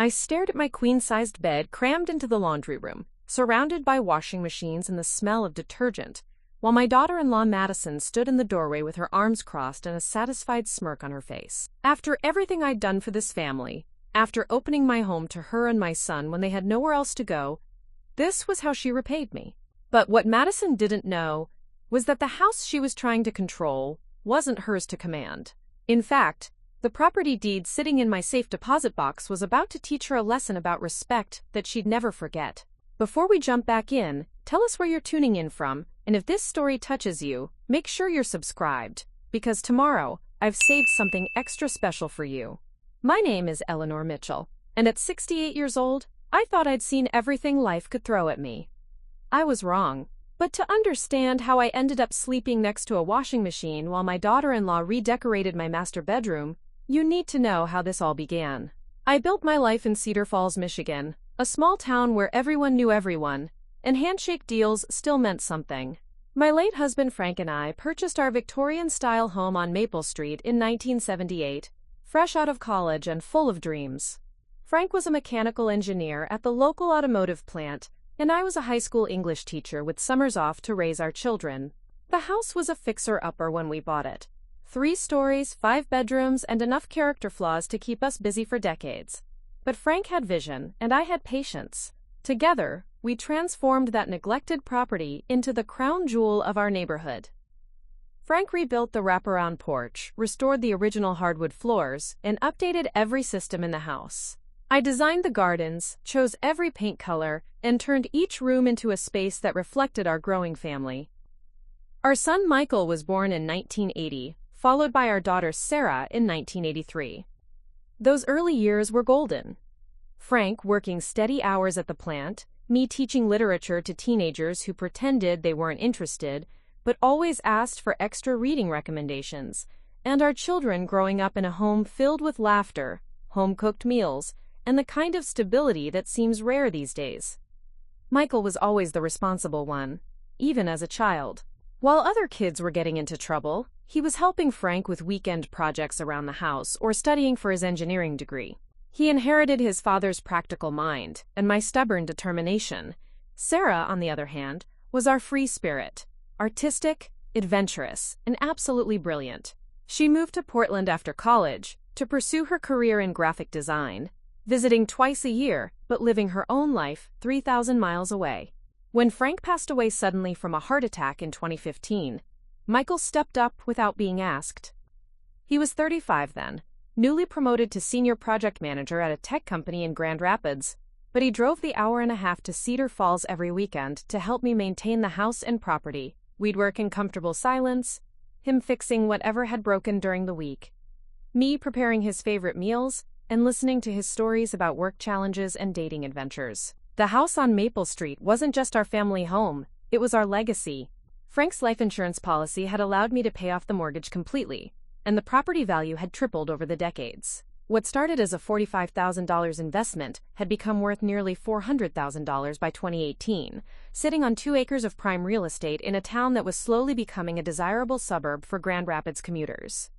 I stared at my queen-sized bed crammed into the laundry room, surrounded by washing machines and the smell of detergent, while my daughter-in-law Madison stood in the doorway with her arms crossed and a satisfied smirk on her face. After everything I'd done for this family, after opening my home to her and my son when they had nowhere else to go, this was how she repaid me. But what Madison didn't know was that the house she was trying to control wasn't hers to command. In fact, the property deed sitting in my safe deposit box was about to teach her a lesson about respect that she'd never forget. Before we jump back in, tell us where you're tuning in from, and if this story touches you, make sure you're subscribed, because tomorrow, I've saved something extra special for you. My name is Eleanor Mitchell, and at 68 years old, I thought I'd seen everything life could throw at me. I was wrong. But to understand how I ended up sleeping next to a washing machine while my daughter-in-law redecorated my master bedroom, you need to know how this all began. I built my life in Cedar Falls, Michigan, a small town where everyone knew everyone, and handshake deals still meant something. My late husband Frank and I purchased our Victorian-style home on Maple Street in 1978, fresh out of college and full of dreams. Frank was a mechanical engineer at the local automotive plant, and I was a high school English teacher with summers off to raise our children. The house was a fixer-upper when we bought it. 3 stories, 5 bedrooms, and enough character flaws to keep us busy for decades. But Frank had vision, and I had patience. Together, we transformed that neglected property into the crown jewel of our neighborhood. Frank rebuilt the wraparound porch, restored the original hardwood floors, and updated every system in the house. I designed the gardens, chose every paint color, and turned each room into a space that reflected our growing family. Our son Michael was born in 1980, followed by our daughter Sarah in 1983. Those early years were golden. Frank working steady hours at the plant, me teaching literature to teenagers who pretended they weren't interested, but always asked for extra reading recommendations, and our children growing up in a home filled with laughter, home-cooked meals, and the kind of stability that seems rare these days. Michael was always the responsible one, even as a child. While other kids were getting into trouble, he was helping Frank with weekend projects around the house or studying for his engineering degree. He inherited his father's practical mind and my stubborn determination. Sarah, on the other hand, was our free spirit, artistic, adventurous, and absolutely brilliant. She moved to Portland after college to pursue her career in graphic design, visiting twice a year, but living her own life 3,000 miles away. When Frank passed away suddenly from a heart attack in 2015, Michael stepped up without being asked. He was 35 then, newly promoted to senior project manager at a tech company in Grand Rapids, but he drove the hour-and-a-half to Cedar Falls every weekend to help me maintain the house and property. We'd work in comfortable silence, him fixing whatever had broken during the week, me preparing his favorite meals, and listening to his stories about work challenges and dating adventures. The house on Maple Street wasn't just our family home, it was our legacy. Frank's life insurance policy had allowed me to pay off the mortgage completely, and the property value had tripled over the decades. What started as a $45,000 investment had become worth nearly $400,000 by 2018, sitting on 2 acres of prime real estate in a town that was slowly becoming a desirable suburb for Grand Rapids commuters.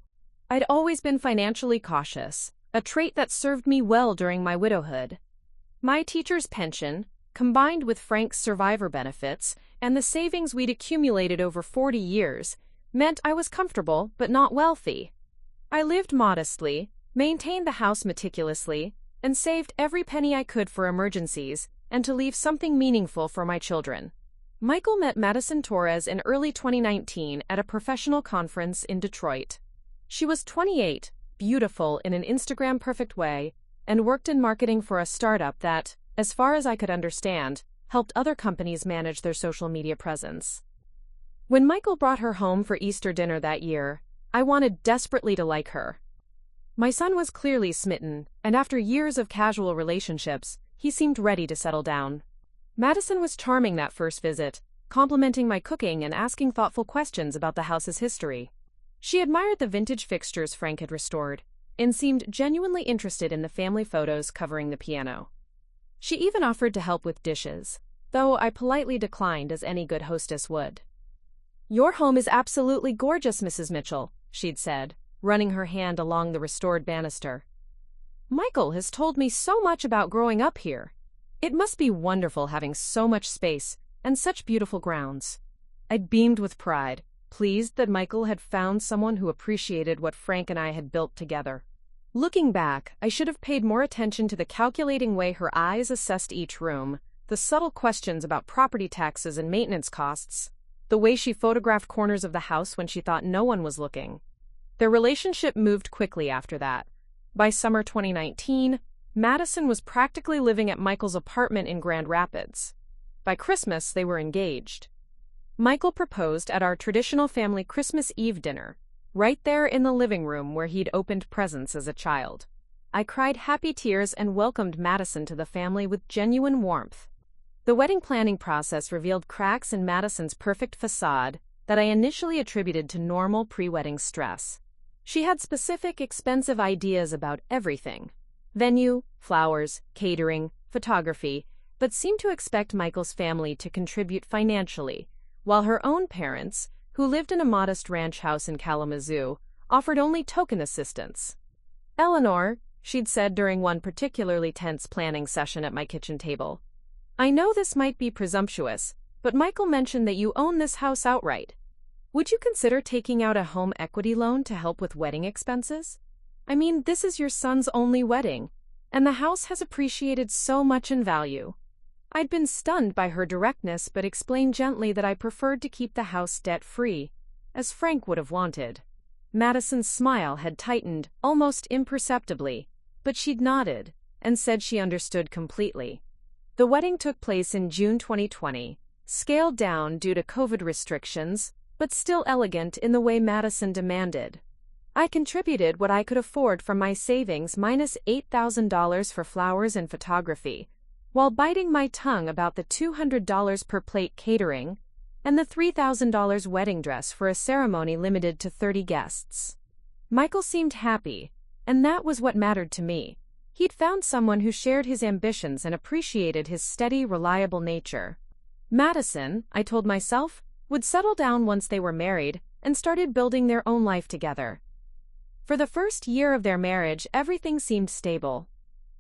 I'd always been financially cautious, a trait that served me well during my widowhood. My teacher's pension, combined with Frank's survivor benefits and the savings we'd accumulated over 40 years, meant I was comfortable but not wealthy. I lived modestly, maintained the house meticulously, and saved every penny I could for emergencies and to leave something meaningful for my children. Michael met Madison in early 2019 at a professional conference in Detroit. She was 28, beautiful in an Instagram-perfect way, and worked in marketing for a startup that, as far as I could understand, helped other companies manage their social media presence. When Michael brought her home for Easter dinner that year, I wanted desperately to like her. My son was clearly smitten, and after years of casual relationships, he seemed ready to settle down. Madison was charming that first visit, complimenting my cooking and asking thoughtful questions about the house's history. She admired the vintage fixtures Frank had restored, and seemed genuinely interested in the family photos covering the piano. She even offered to help with dishes, though I politely declined as any good hostess would. "Your home is absolutely gorgeous, Mrs. Mitchell," she'd said, running her hand along the restored banister. Michael has told me so much about growing up here. It must be wonderful having so much space and such beautiful grounds. I beamed with pride, pleased that Michael had found someone who appreciated what Frank and I had built together. Looking back, I should have paid more attention to the calculating way her eyes assessed each room, the subtle questions about property taxes and maintenance costs, the way she photographed corners of the house when she thought no one was looking. Their relationship moved quickly after that. By summer 2019, Madison was practically living at Michael's apartment in Grand Rapids. By Christmas, they were engaged. Michael proposed at our traditional family Christmas Eve dinner, right there in the living room where he'd opened presents as a child. I cried happy tears and welcomed Madison to the family with genuine warmth. The wedding planning process revealed cracks in Madison's perfect facade that I initially attributed to normal pre-wedding stress. She had specific, expensive ideas about everything: venue, flowers, catering, photography, but seemed to expect Michael's family to contribute financially, while her own parents, who lived in a modest ranch house in Kalamazoo, offered only token assistance. "Eleanor," she'd said during one particularly tense planning session at my kitchen table, "I know this might be presumptuous, but Michael mentioned that you own this house outright. Would you consider taking out a home equity loan to help with wedding expenses? I mean, this is your son's only wedding, and the house has appreciated so much in value." I'd been stunned by her directness but explained gently that I preferred to keep the house debt-free, as Frank would have wanted. Madison's smile had tightened, almost imperceptibly, but she'd nodded and said she understood completely. The wedding took place in June 2020, scaled down due to COVID restrictions, but still elegant in the way Madison demanded. I contributed what I could afford from my savings minus $8,000 for flowers and photography, while biting my tongue about the $200 per plate catering and the $3,000 wedding dress for a ceremony limited to 30 guests. Michael seemed happy, and that was what mattered to me. He'd found someone who shared his ambitions and appreciated his steady, reliable nature. Madison, I told myself, would settle down once they were married and started building their own life together. For the first year of their marriage, everything seemed stable.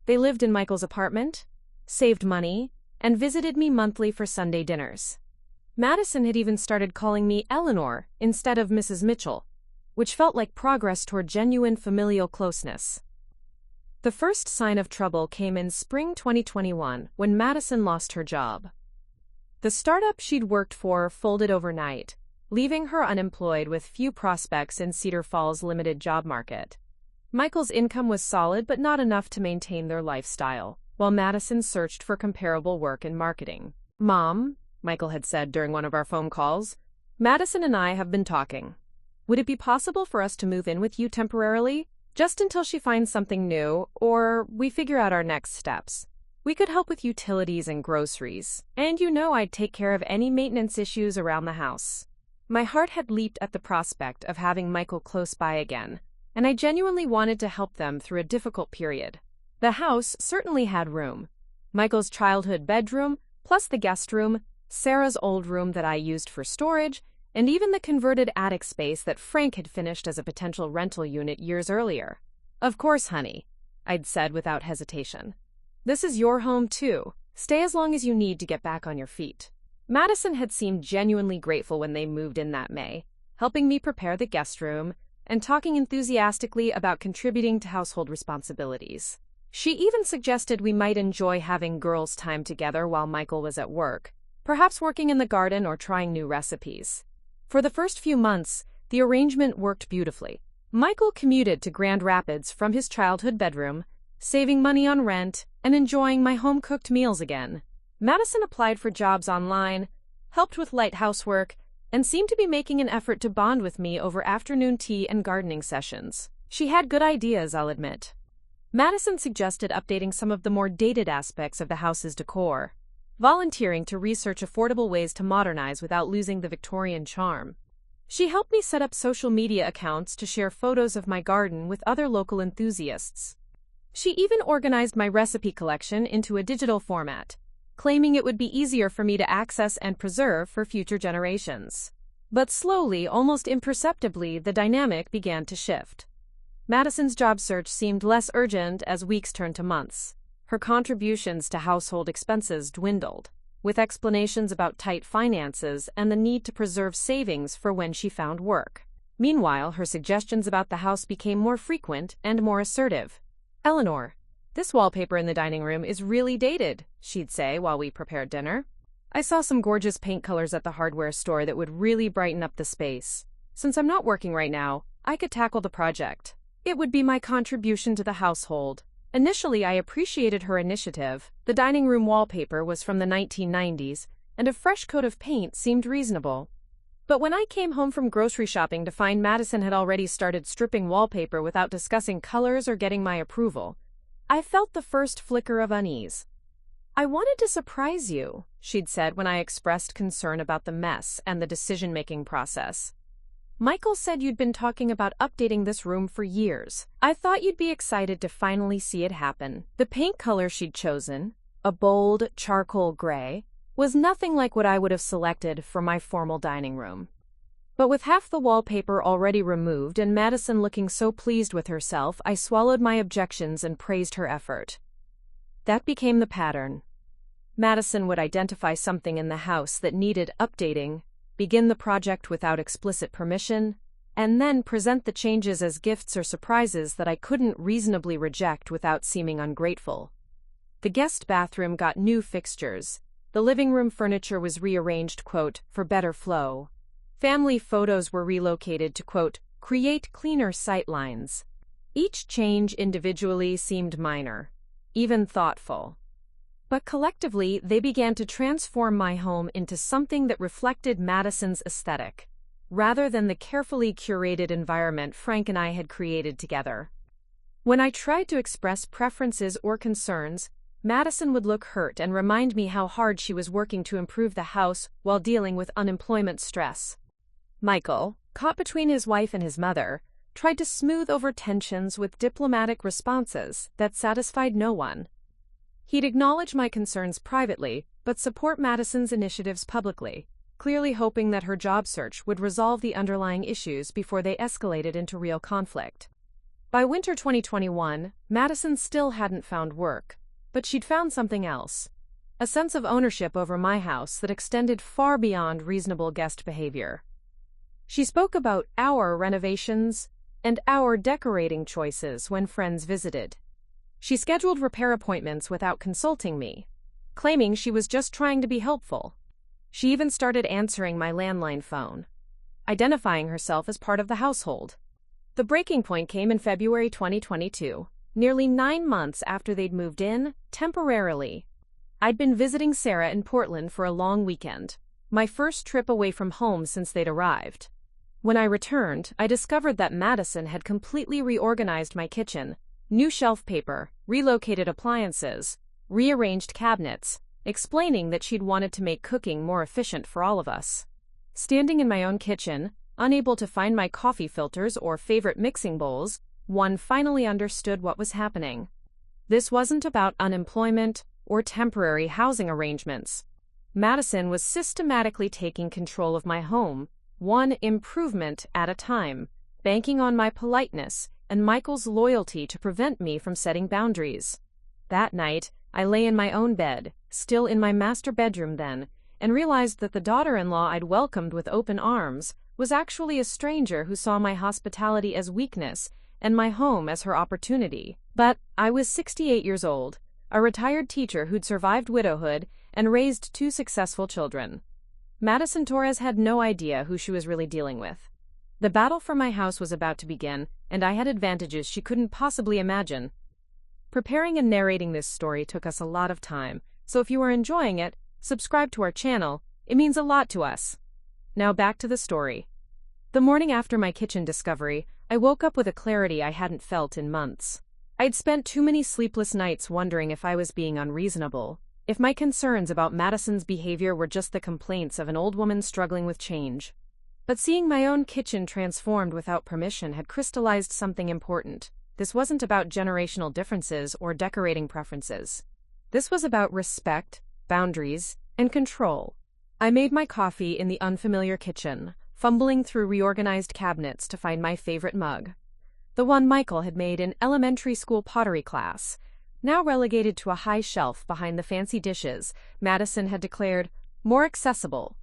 They lived in Michael's apartment, saved money, and visited me monthly for Sunday dinners. Madison had even started calling me Eleanor instead of Mrs. Mitchell, which felt like progress toward genuine familial closeness. The first sign of trouble came in spring 2021 when Madison lost her job. The startup she'd worked for folded overnight, leaving her unemployed with few prospects in Cedar Falls' limited job market. Michael's income was solid but not enough to maintain their lifestyle, while Madison searched for comparable work in marketing. "Mom," Michael had said during one of our phone calls, "Madison and I have been talking. Would it be possible for us to move in with you temporarily, just until she finds something new, or we figure out our next steps? We could help with utilities and groceries, and I'd take care of any maintenance issues around the house." My heart had leaped at the prospect of having Michael close by again, and I genuinely wanted to help them through a difficult period. The house certainly had room. Michael's childhood bedroom, plus the guest room, Sarah's old room that I used for storage, and even the converted attic space that Frank had finished as a potential rental unit years earlier. "Of course, honey," I'd said without hesitation. "This is your home too. Stay as long as you need to get back on your feet." Madison had seemed genuinely grateful when they moved in that May, helping me prepare the guest room and talking enthusiastically about contributing to household responsibilities. She even suggested we might enjoy having girls' time together while Michael was at work, perhaps working in the garden or trying new recipes. For the first few months, the arrangement worked beautifully. Michael commuted to Grand Rapids from his childhood bedroom, saving money on rent and enjoying my home-cooked meals again. Madison applied for jobs online, helped with light housework, and seemed to be making an effort to bond with me over afternoon tea and gardening sessions. She had good ideas, I'll admit. Madison suggested updating some of the more dated aspects of the house's decor, volunteering to research affordable ways to modernize without losing the Victorian charm. She helped me set up social media accounts to share photos of my garden with other local enthusiasts. She even organized my recipe collection into a digital format, claiming it would be easier for me to access and preserve for future generations. But slowly, almost imperceptibly, the dynamic began to shift. Madison's job search seemed less urgent as weeks turned to months. Her contributions to household expenses dwindled, with explanations about tight finances and the need to preserve savings for when she found work. Meanwhile, her suggestions about the house became more frequent and more assertive. "Eleanor, this wallpaper in the dining room is really dated," she'd say while we prepared dinner. "I saw some gorgeous paint colors at the hardware store that would really brighten up the space. Since I'm not working right now, I could tackle the project. It would be my contribution to the household." Initially, I appreciated her initiative. The dining room wallpaper was from the 1990s, and a fresh coat of paint seemed reasonable. But when I came home from grocery shopping to find Madison had already started stripping wallpaper without discussing colors or getting my approval, I felt the first flicker of unease. "I wanted to surprise you," she'd said when I expressed concern about the mess and the decision-making process. "Michael said you'd been talking about updating this room for years. I thought you'd be excited to finally see it happen." The paint color she'd chosen, a bold charcoal gray, was nothing like what I would have selected for my formal dining room. But with half the wallpaper already removed and Madison looking so pleased with herself, I swallowed my objections and praised her effort. That became the pattern. Madison would identify something in the house that needed updating, begin the project without explicit permission, and then present the changes as gifts or surprises that I couldn't reasonably reject without seeming ungrateful. The guest bathroom got new fixtures. The living room furniture was rearranged, quote, "for better flow." Family photos were relocated to, quote, "create cleaner sightlines." Each change individually seemed minor, even thoughtful. But collectively, they began to transform my home into something that reflected Madison's aesthetic, rather than the carefully curated environment Frank and I had created together. When I tried to express preferences or concerns, Madison would look hurt and remind me how hard she was working to improve the house while dealing with unemployment stress. Michael, caught between his wife and his mother, tried to smooth over tensions with diplomatic responses that satisfied no one. He'd acknowledge my concerns privately, but support Madison's initiatives publicly, clearly hoping that her job search would resolve the underlying issues before they escalated into real conflict. By winter 2021, Madison still hadn't found work, but she'd found something else, a sense of ownership over my house that extended far beyond reasonable guest behavior. She spoke about our renovations and our decorating choices when friends visited. She scheduled repair appointments without consulting me, claiming she was just trying to be helpful. She even started answering my landline phone, identifying herself as part of the household. The breaking point came in February 2022, nearly 9 months after they'd moved in, temporarily. I'd been visiting Sarah in Portland for a long weekend, my first trip away from home since they'd arrived. When I returned, I discovered that Madison had completely reorganized my kitchen. New shelf paper, relocated appliances, rearranged cabinets, explaining that she'd wanted to make cooking more efficient for all of us. Standing in my own kitchen, unable to find my coffee filters or favorite mixing bowls, one finally understood what was happening. This wasn't about unemployment or temporary housing arrangements. Madison was systematically taking control of my home, one improvement at a time, banking on my politeness and Michael's loyalty to prevent me from setting boundaries. That night, I lay in my own bed, still in my master bedroom then, and realized that the daughter-in-law I'd welcomed with open arms was actually a stranger who saw my hospitality as weakness and my home as her opportunity. But I was 68 years old, a retired teacher who'd survived widowhood and raised 2 successful children. Madison Torres had no idea who she was really dealing with. The battle for my house was about to begin, and I had advantages she couldn't possibly imagine. Preparing and narrating this story took us a lot of time, so if you are enjoying it, subscribe to our channel. It means a lot to us. Now back to the story. The morning after my kitchen discovery, I woke up with a clarity I hadn't felt in months. I'd spent too many sleepless nights wondering if I was being unreasonable, if my concerns about Madison's behavior were just the complaints of an old woman struggling with change. But seeing my own kitchen transformed without permission had crystallized something important. This wasn't about generational differences or decorating preferences. This was about respect, boundaries, and control. I made my coffee in the unfamiliar kitchen, fumbling through reorganized cabinets to find my favorite mug. the one Michael had made in elementary school pottery class. Now relegated to a high shelf behind the fancy dishes, Madison had declared, "More accessible."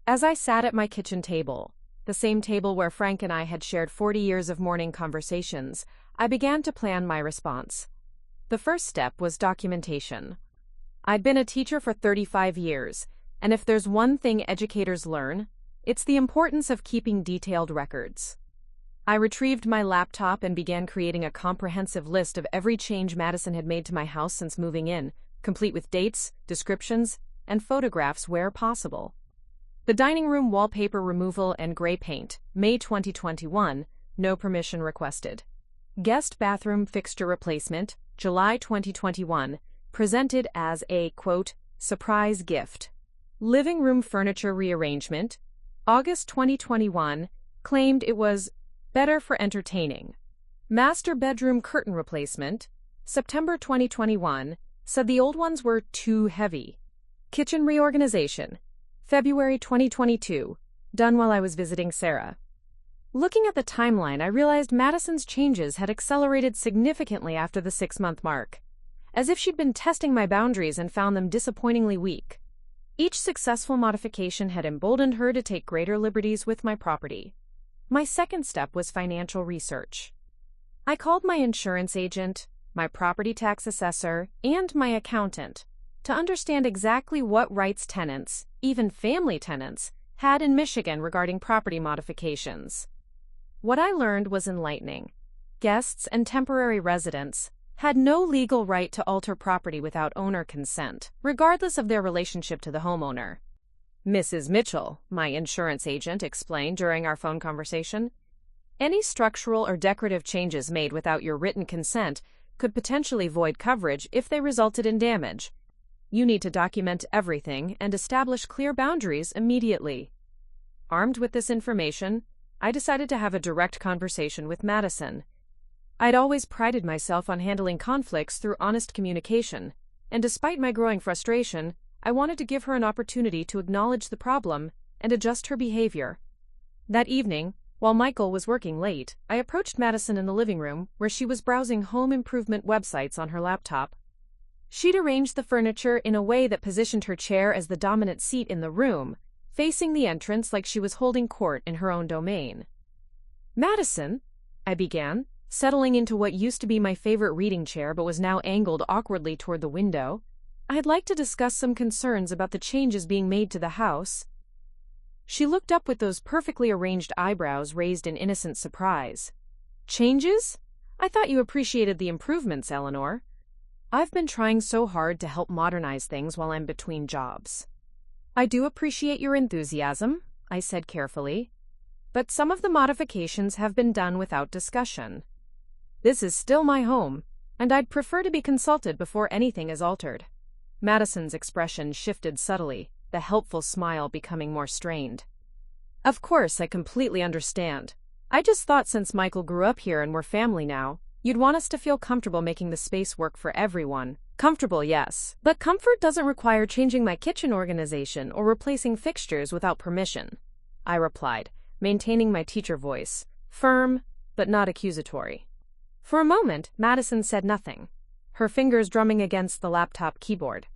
As I sat at my kitchen table, the same table where Frank and I had shared 40 years of morning conversations, I began to plan my response. The first step was documentation. I'd been a teacher for 35 years, and if there's one thing educators learn, it's the importance of keeping detailed records. I retrieved my laptop and began creating a comprehensive list of every change Madison had made to my house since moving in, complete with dates, descriptions, and photographs where possible. The dining room wallpaper removal and gray paint, May 2021, no permission requested. Guest bathroom fixture replacement, July 2021, presented as a, quote, surprise gift. Living room furniture rearrangement, August 2021, claimed it was better for entertaining. Master bedroom curtain replacement, September 2021, said the old ones were too heavy. Kitchen reorganization, February 2022, done while I was visiting Sarah. Looking at the timeline, I realized Madison's changes had accelerated significantly after the 6-month mark, as if she'd been testing my boundaries and found them disappointingly weak. Each successful modification had emboldened her to take greater liberties with my property. My second step was financial research. I called my insurance agent, my property tax assessor, and my accountant to understand exactly what rights tenants, even family tenants, had in Michigan regarding property modifications. What I learned was enlightening. Guests and temporary residents had no legal right to alter property without owner consent, regardless of their relationship to the homeowner. Mrs. Mitchell, my insurance agent, explained during our phone conversation, any structural or decorative changes made without your written consent could potentially void coverage if they resulted in damage. You need to document everything and establish clear boundaries immediately. Armed with this information, I decided to have a direct conversation with Madison. I'd always prided myself on handling conflicts through honest communication, and despite my growing frustration, I wanted to give her an opportunity to acknowledge the problem and adjust her behavior. That evening, while Michael was working late, I approached Madison in the living room where she was browsing home improvement websites on her laptop. She'd arranged the furniture in a way that positioned her chair as the dominant seat in the room, facing the entrance like she was holding court in her own domain. "Madison," I began, settling into what used to be my favorite reading chair but was now angled awkwardly toward the window, "I'd like to discuss some concerns about the changes being made to the house." She looked up with those perfectly arranged eyebrows raised in innocent surprise. "Changes? I thought you appreciated the improvements, Eleanor. I've been trying so hard to help modernize things while I'm between jobs." "I do appreciate your enthusiasm," I said carefully, "but some of the modifications have been done without discussion. This is still my home, and I'd prefer to be consulted before anything is altered." Madison's expression shifted subtly, the helpful smile becoming more strained. "Of course, I completely understand. I just thought since Michael grew up here and we're family now, you'd want us to feel comfortable making the space work for everyone. Comfortable, yes, but comfort doesn't require changing my kitchen organization or replacing fixtures without permission," I replied, maintaining my teacher voice, firm but not accusatory. For a moment, Madison said nothing, her fingers drumming against the laptop keyboard.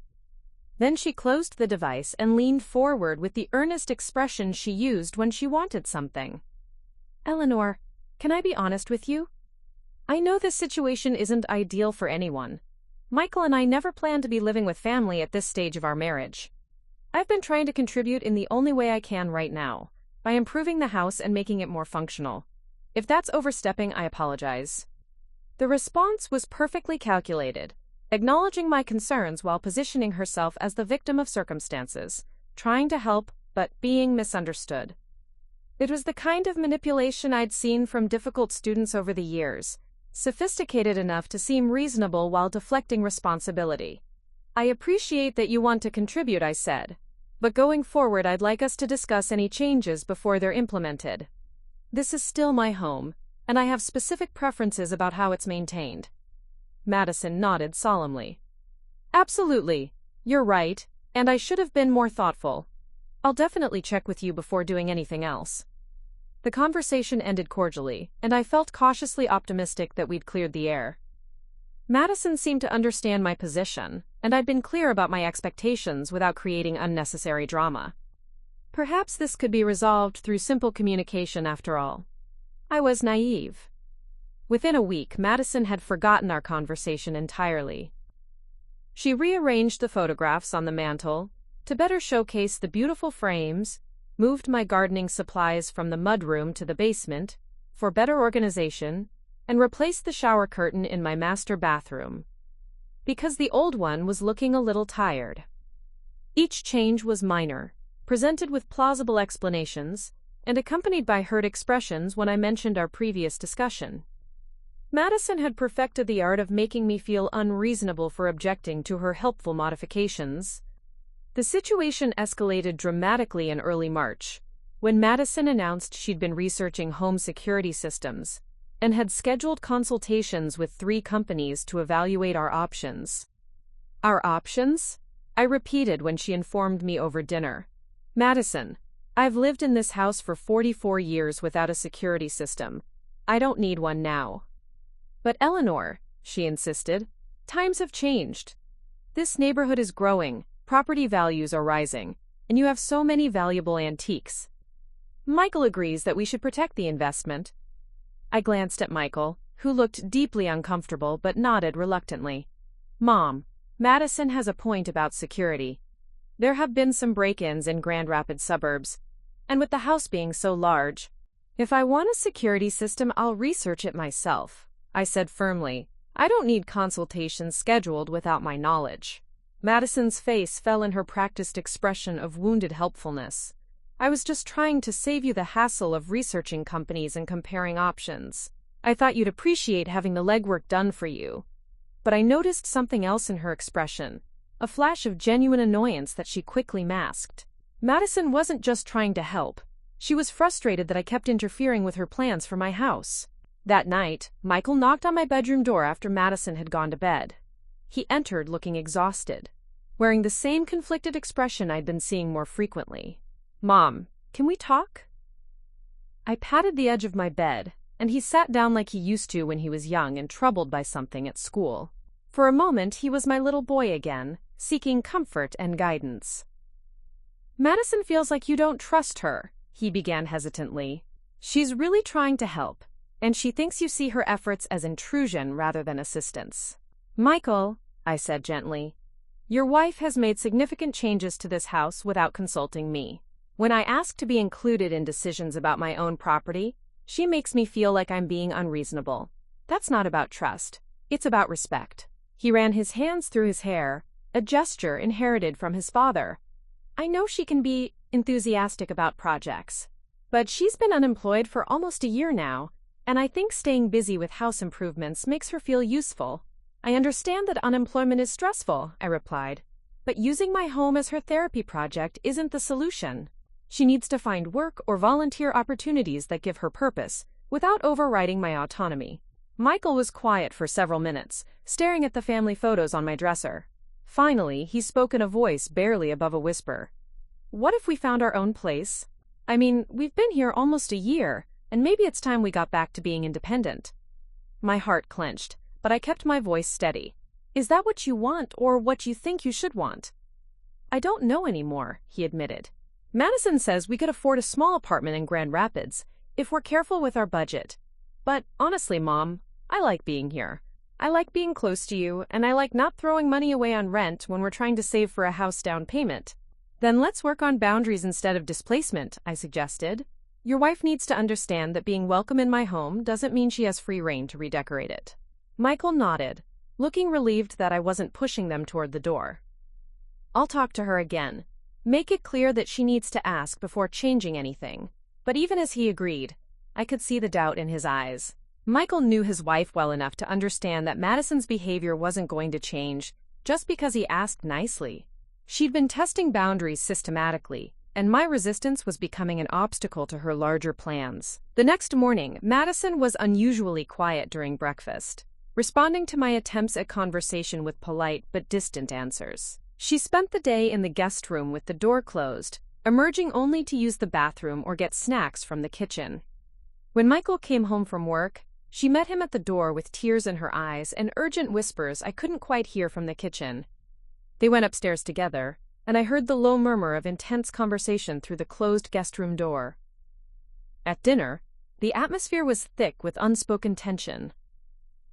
Then she closed the device and leaned forward with the earnest expression she used when she wanted something. "Eleanor, can I be honest with you? I know this situation isn't ideal for anyone. Michael and I never planned to be living with family at this stage of our marriage. I've been trying to contribute in the only way I can right now, by improving the house and making it more functional. If that's overstepping, I apologize." The response was perfectly calculated, acknowledging my concerns while positioning herself as the victim of circumstances, trying to help but being misunderstood. It was the kind of manipulation I'd seen from difficult students over the years, sophisticated enough to seem reasonable while deflecting responsibility. "I appreciate that you want to contribute," I said, "but going forward I'd like us to discuss any changes before they're implemented. This is still my home, and I have specific preferences about how it's maintained." Madison nodded solemnly. "Absolutely. You're right, and I should have been more thoughtful. I'll definitely check with you before doing anything else." The conversation ended cordially, and I felt cautiously optimistic that we'd cleared the air. Madison seemed to understand my position, and I'd been clear about my expectations without creating unnecessary drama. Perhaps this could be resolved through simple communication after all. I was naive. Within a week, Madison had forgotten our conversation entirely. She rearranged the photographs on the mantel to better showcase the beautiful frames, moved my gardening supplies from the mudroom to the basement for better organization, and replaced the shower curtain in my master bathroom, because the old one was looking a little tired. Each change was minor, presented with plausible explanations, and accompanied by hurt expressions when I mentioned our previous discussion. Madison had perfected the art of making me feel unreasonable for objecting to her helpful modifications. The situation escalated dramatically in early March, when Madison announced she'd been researching home security systems and had scheduled consultations with 3 companies to evaluate our options. Our options? I repeated when she informed me over dinner. Madison, I've lived in this house for 44 years without a security system. I don't need one now. But Eleanor, she insisted, times have changed. This neighborhood is growing, property values are rising, and you have so many valuable antiques. Michael agrees that we should protect the investment. I glanced at Michael, who looked deeply uncomfortable but nodded reluctantly. Mom, Madison has a point about security. There have been some break-ins in Grand Rapids suburbs, and with the house being so large, if I want a security system, I'll research it myself, I said firmly. I don't need consultations scheduled without my knowledge. Madison's face fell in her practiced expression of wounded helpfulness. I was just trying to save you the hassle of researching companies and comparing options. I thought you'd appreciate having the legwork done for you. But I noticed something else in her expression, a flash of genuine annoyance that she quickly masked. Madison wasn't just trying to help. She was frustrated that I kept interfering with her plans for my house. That night, Michael knocked on my bedroom door after Madison had gone to bed. He entered looking exhausted, wearing the same conflicted expression I'd been seeing more frequently. Mom, can we talk? I patted the edge of my bed, and he sat down like he used to when he was young and troubled by something at school. For a moment, he was my little boy again, seeking comfort and guidance. Madison feels like you don't trust her, he began hesitantly. She's really trying to help, and she thinks you see her efforts as intrusion rather than assistance. Michael, I said gently, your wife has made significant changes to this house without consulting me. When I ask to be included in decisions about my own property, she makes me feel like I'm being unreasonable. That's not about trust. It's about respect. He ran his hands through his hair, a gesture inherited from his father. I know she can be enthusiastic about projects, but she's been unemployed for almost a year now, and I think staying busy with house improvements makes her feel useful. I understand that unemployment is stressful, I replied, but using my home as her therapy project isn't the solution. She needs to find work or volunteer opportunities that give her purpose, without overriding my autonomy. Michael was quiet for several minutes, staring at the family photos on my dresser. Finally, he spoke in a voice barely above a whisper. What if we found our own place? I mean, we've been here almost a year, and maybe it's time we got back to being independent. My heart clenched, but I kept my voice steady. Is that what you want, or what you think you should want? I don't know anymore, he admitted. Madison says we could afford a small apartment in Grand Rapids, if we're careful with our budget. But honestly, Mom, I like being here. I like being close to you, and I like not throwing money away on rent when we're trying to save for a house down payment. Then let's work on boundaries instead of displacement, I suggested. Your wife needs to understand that being welcome in my home doesn't mean she has free rein to redecorate it. Michael nodded, looking relieved that I wasn't pushing them toward the door. I'll talk to her again. Make it clear that she needs to ask before changing anything. But even as he agreed, I could see the doubt in his eyes. Michael knew his wife well enough to understand that Madison's behavior wasn't going to change just because he asked nicely. She'd been testing boundaries systematically, and my resistance was becoming an obstacle to her larger plans. The next morning, Madison was unusually quiet during breakfast, responding to my attempts at conversation with polite but distant answers. She spent the day in the guest room with the door closed, emerging only to use the bathroom or get snacks from the kitchen. When Michael came home from work, she met him at the door with tears in her eyes and urgent whispers I couldn't quite hear from the kitchen. They went upstairs together, and I heard the low murmur of intense conversation through the closed guest room door. At dinner, the atmosphere was thick with unspoken tension.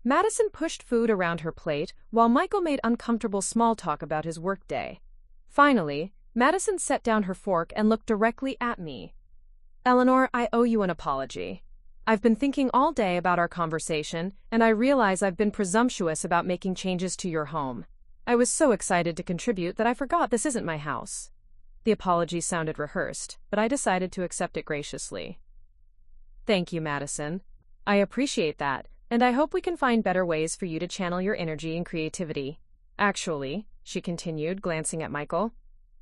Madison pushed food around her plate while Michael made uncomfortable small talk about his workday. Finally, Madison set down her fork and looked directly at me. "Eleanor, I owe you an apology. I've been thinking all day about our conversation, and I realize I've been presumptuous about making changes to your home. I was so excited to contribute that I forgot this isn't my house." The apology sounded rehearsed, but I decided to accept it graciously. "Thank you, Madison. I appreciate that, and I hope we can find better ways for you to channel your energy and creativity. Actually," she continued, glancing at Michael,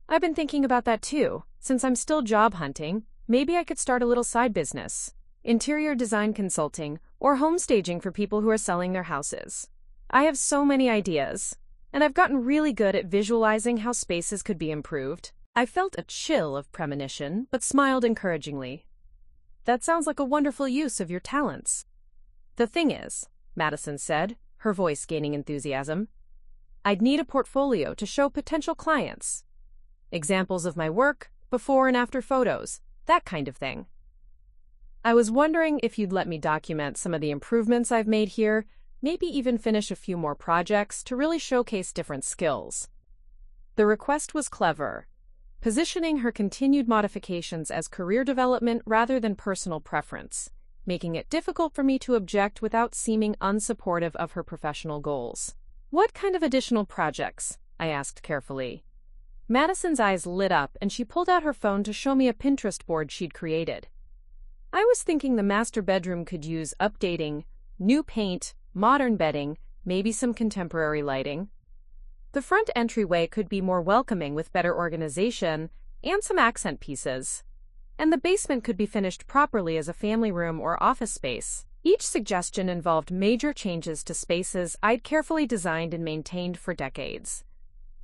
"I've been thinking about that too. Since I'm still job hunting, maybe I could start a little side business. Interior design consulting, or home staging for people who are selling their houses. I have so many ideas, and I've gotten really good at visualizing how spaces could be improved." I felt a chill of premonition, but smiled encouragingly. "That sounds like a wonderful use of your talents." "The thing is," Madison said, her voice gaining enthusiasm, "I'd need a portfolio to show potential clients. Examples of my work, before and after photos, that kind of thing. I was wondering if you'd let me document some of the improvements I've made here, maybe even finish a few more projects to really showcase different skills." The request was clever, positioning her continued modifications as career development rather than personal preference, making it difficult for me to object without seeming unsupportive of her professional goals. "What kind of additional projects?" I asked carefully. Madison's eyes lit up and she pulled out her phone to show me a Pinterest board she'd created. "I was thinking the master bedroom could use updating, new paint, modern bedding, maybe some contemporary lighting. The front entryway could be more welcoming with better organization and some accent pieces. And the basement could be finished properly as a family room or office space." Each suggestion involved major changes to spaces I'd carefully designed and maintained for decades.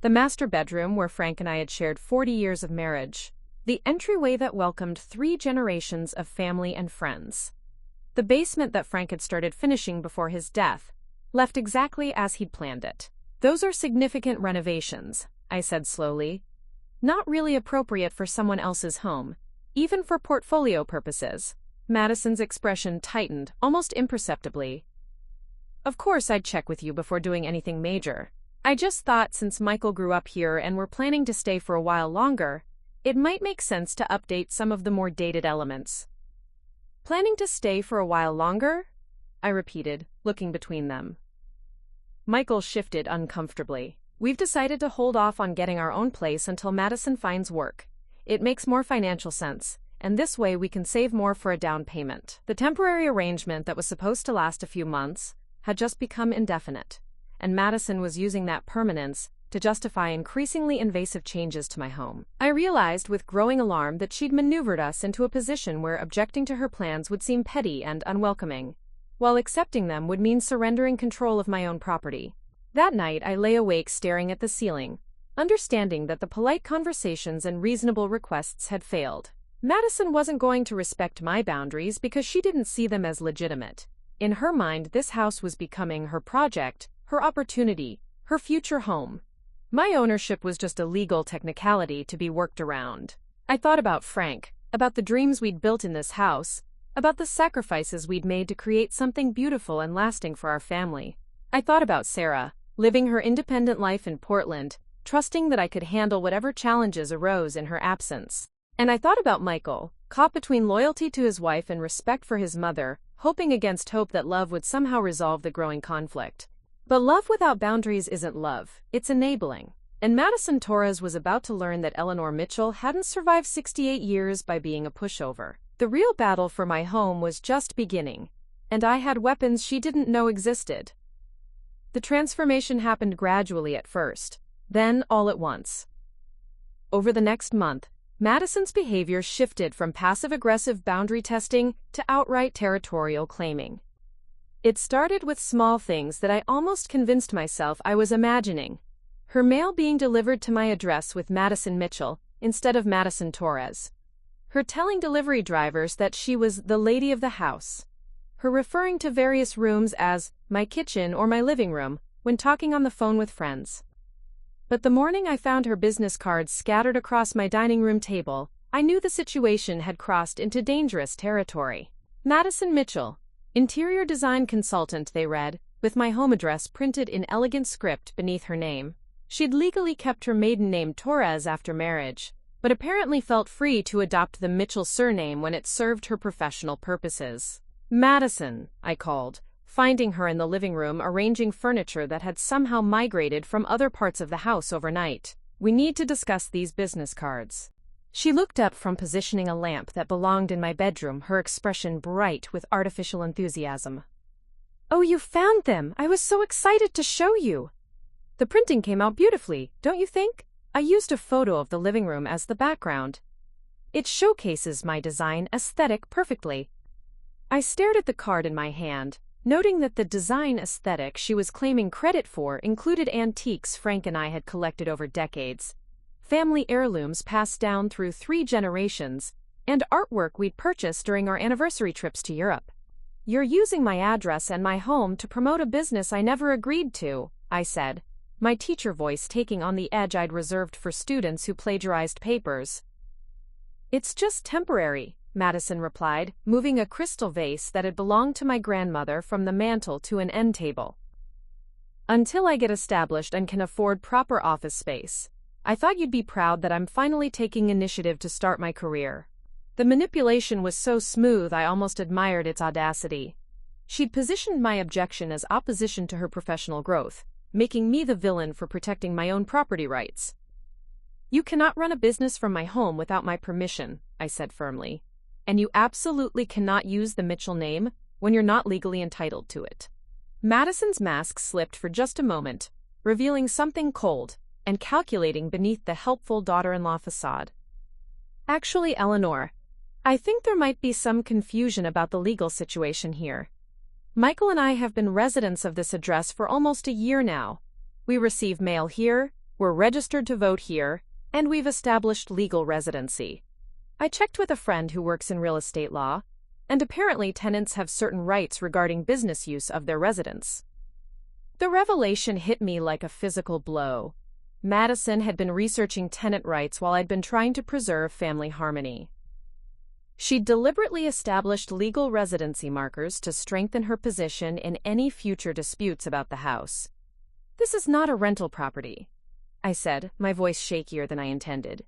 The master bedroom, where Frank and I had shared 40 years of marriage. The entryway that welcomed 3 generations of family and friends. The basement that Frank had started finishing before his death, left exactly as he'd planned it. "Those are significant renovations," I said slowly. "Not really appropriate for someone else's home, even for portfolio purposes." Madison's expression tightened, almost imperceptibly. "Of course I'd check with you before doing anything major. I just thought since Michael grew up here and we're planning to stay for a while longer, it might make sense to update some of the more dated elements." "Planning to stay for a while longer?" I repeated, looking between them. Michael shifted uncomfortably. "We've decided to hold off on getting our own place until Madison finds work. It makes more financial sense, and this way we can save more for a down payment." The temporary arrangement that was supposed to last a few months had just become indefinite, and Madison was using that permanence to justify increasingly invasive changes to my home. I realized with growing alarm that she'd maneuvered us into a position where objecting to her plans would seem petty and unwelcoming, while accepting them would mean surrendering control of my own property. That night I lay awake staring at the ceiling, understanding that the polite conversations and reasonable requests had failed. Madison wasn't going to respect my boundaries because she didn't see them as legitimate. In her mind, this house was becoming her project, her opportunity, her future home. My ownership was just a legal technicality to be worked around. I thought about Frank, about the dreams we'd built in this house, about the sacrifices we'd made to create something beautiful and lasting for our family. I thought about Sarah, living her independent life in Portland, trusting that I could handle whatever challenges arose in her absence. And I thought about Michael, caught between loyalty to his wife and respect for his mother, hoping against hope that love would somehow resolve the growing conflict. But love without boundaries isn't love, it's enabling. And Madison Torres was about to learn that Eleanor Mitchell hadn't survived 68 years by being a pushover. The real battle for my home was just beginning, and I had weapons she didn't know existed. The transformation happened gradually at first, then all at once. Over the next month, Madison's behavior shifted from passive-aggressive boundary testing to outright territorial claiming. It started with small things that I almost convinced myself I was imagining. Her mail being delivered to my address with Madison Mitchell instead of Madison Torres. her telling delivery drivers that she was the lady of the house, her referring to various rooms as my kitchen or my living room when talking on the phone with friends. But the morning I found her business cards scattered across my dining room table, I knew the situation had crossed into dangerous territory. Madison Mitchell, interior design consultant, they read, with my home address printed in elegant script beneath her name. She'd legally kept her maiden name Torres after marriage, but apparently felt free to adopt the Mitchell surname when it served her professional purposes. Madison, I called, finding her in the living room arranging furniture that had somehow migrated from other parts of the house overnight. We need to discuss these business cards. She looked up from positioning a lamp that belonged in my bedroom, her expression bright with artificial enthusiasm. Oh, you found them! I was so excited to show you! The printing came out beautifully, don't you think? I used a photo of the living room as the background. It showcases my design aesthetic perfectly. I stared at the card in my hand, noting that the design aesthetic she was claiming credit for included antiques Frank and I had collected over decades, family heirlooms passed down through 3 generations, and artwork we'd purchased during our anniversary trips to Europe. You're using my address and my home to promote a business I never agreed to, I said, my teacher voice taking on the edge I'd reserved for students who plagiarized papers. It's just temporary, Madison replied, moving a crystal vase that had belonged to my grandmother from the mantel to an end table. Until I get established and can afford proper office space. I thought you'd be proud that I'm finally taking initiative to start my career. The manipulation was so smooth I almost admired its audacity. She'd positioned my objection as opposition to her professional growth, making me the villain for protecting my own property rights. You cannot run a business from my home without my permission, I said firmly. And you absolutely cannot use the Mitchell name when you're not legally entitled to it. Madison's mask slipped for just a moment, revealing something cold and calculating beneath the helpful daughter-in-law facade. Actually, Eleanor, I think there might be some confusion about the legal situation here. Michael and I have been residents of this address for almost a year now. We receive mail here, we're registered to vote here, and we've established legal residency. I checked with a friend who works in real estate law, and apparently tenants have certain rights regarding business use of their residence. The revelation hit me like a physical blow. Madison had been researching tenant rights while I'd been trying to preserve family harmony. She'd deliberately established legal residency markers to strengthen her position in any future disputes about the house. This is not a rental property, I said, my voice shakier than I intended.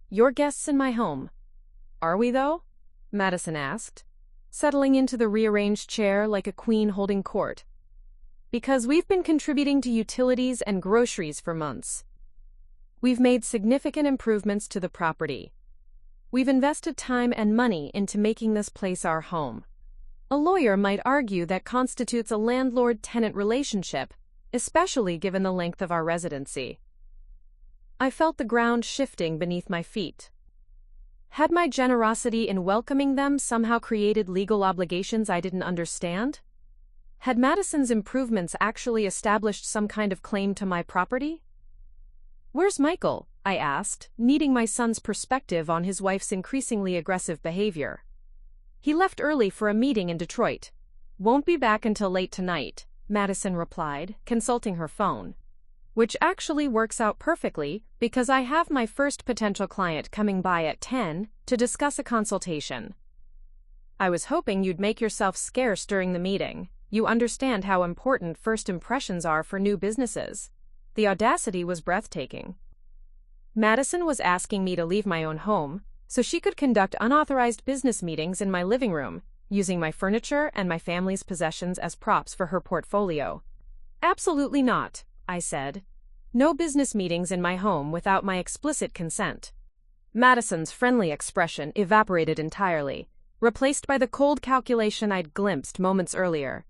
You're guests in my home. Are we, though? Madison asked, settling into the rearranged chair like a queen holding court. Because we've been contributing to utilities and groceries for months. We've made significant improvements to the property. We've invested time and money into making this place our home. A lawyer might argue that constitutes a landlord-tenant relationship, especially given the length of our residency. I felt the ground shifting beneath my feet. Had my generosity in welcoming them somehow created legal obligations I didn't understand? Had Madison's improvements actually established some kind of claim to my property? Where's Michael? I asked, needing my son's perspective on his wife's increasingly aggressive behavior. He left early for a meeting in Detroit. Won't be back until late tonight, Madison replied, consulting her phone. Which actually works out perfectly because I have my first potential client coming by at 10 to discuss a consultation. I was hoping you'd make yourself scarce during the meeting. You understand how important first impressions are for new businesses. The audacity was breathtaking. Madison was asking me to leave my own home so she could conduct unauthorized business meetings in my living room, using my furniture and my family's possessions as props for her portfolio. Absolutely not, I said. No business meetings in my home without my explicit consent. Madison's friendly expression evaporated entirely, replaced by the cold calculation I'd glimpsed moments earlier.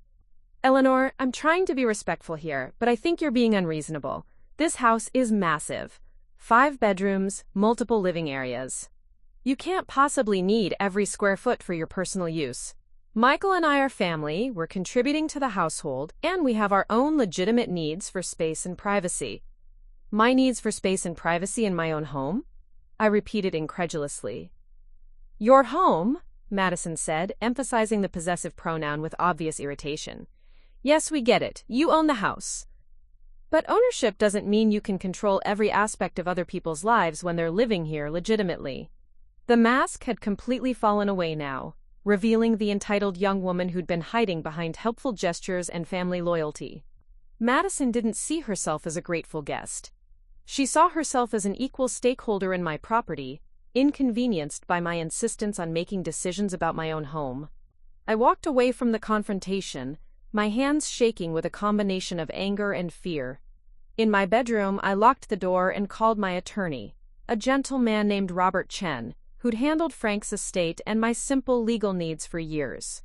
Eleanor, I'm trying to be respectful here, but I think you're being unreasonable. This house is massive. 5 bedrooms, multiple living areas. You can't possibly need every square foot for your personal use. Michael and I are family, we're contributing to the household, and we have our own legitimate needs for space and privacy. My needs for space and privacy in my own home? I repeated incredulously. Your home? Madison said, emphasizing the possessive pronoun with obvious irritation. Yes, we get it. You own the house. But ownership doesn't mean you can control every aspect of other people's lives when they're living here legitimately. The mask had completely fallen away now, revealing the entitled young woman who'd been hiding behind helpful gestures and family loyalty. Madison didn't see herself as a grateful guest. She saw herself as an equal stakeholder in my property, inconvenienced by my insistence on making decisions about my own home. I walked away from the confrontation, my hands shaking with a combination of anger and fear. In my bedroom, I locked the door and called my attorney, a gentleman named Robert Chen, who'd handled Frank's estate and my simple legal needs for years.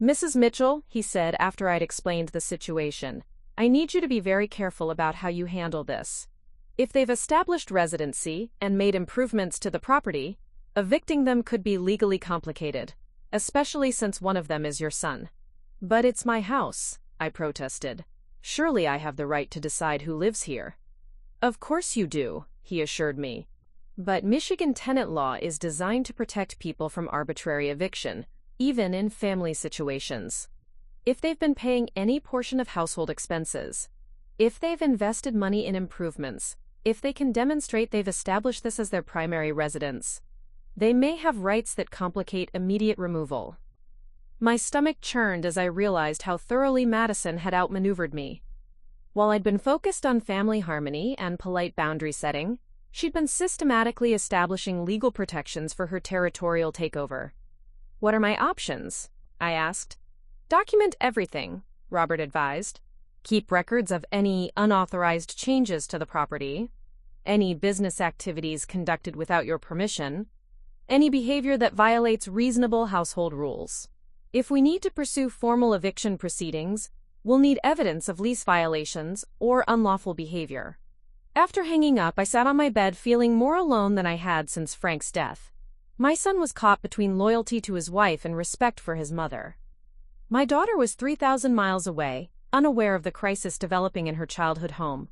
Mrs. Mitchell, he said after I'd explained the situation, I need you to be very careful about how you handle this. If they've established residency and made improvements to the property, evicting them could be legally complicated, especially since one of them is your son. But it's my house, I protested. Surely I have the right to decide who lives here. Of course you do, he assured me. But Michigan tenant law is designed to protect people from arbitrary eviction, even in family situations. If they've been paying any portion of household expenses, if they've invested money in improvements, if they can demonstrate they've established this as their primary residence, they may have rights that complicate immediate removal. My stomach churned as I realized how thoroughly Madison had outmaneuvered me. While I'd been focused on family harmony and polite boundary setting, she'd been systematically establishing legal protections for her territorial takeover. What are my options? I asked. Document everything, Robert advised. Keep records of any unauthorized changes to the property, any business activities conducted without your permission, any behavior that violates reasonable household rules. If we need to pursue formal eviction proceedings, we'll need evidence of lease violations or unlawful behavior. After hanging up, I sat on my bed feeling more alone than I had since Frank's death. My son was caught between loyalty to his wife and respect for his mother. My daughter was 3,000 miles away, unaware of the crisis developing in her childhood home.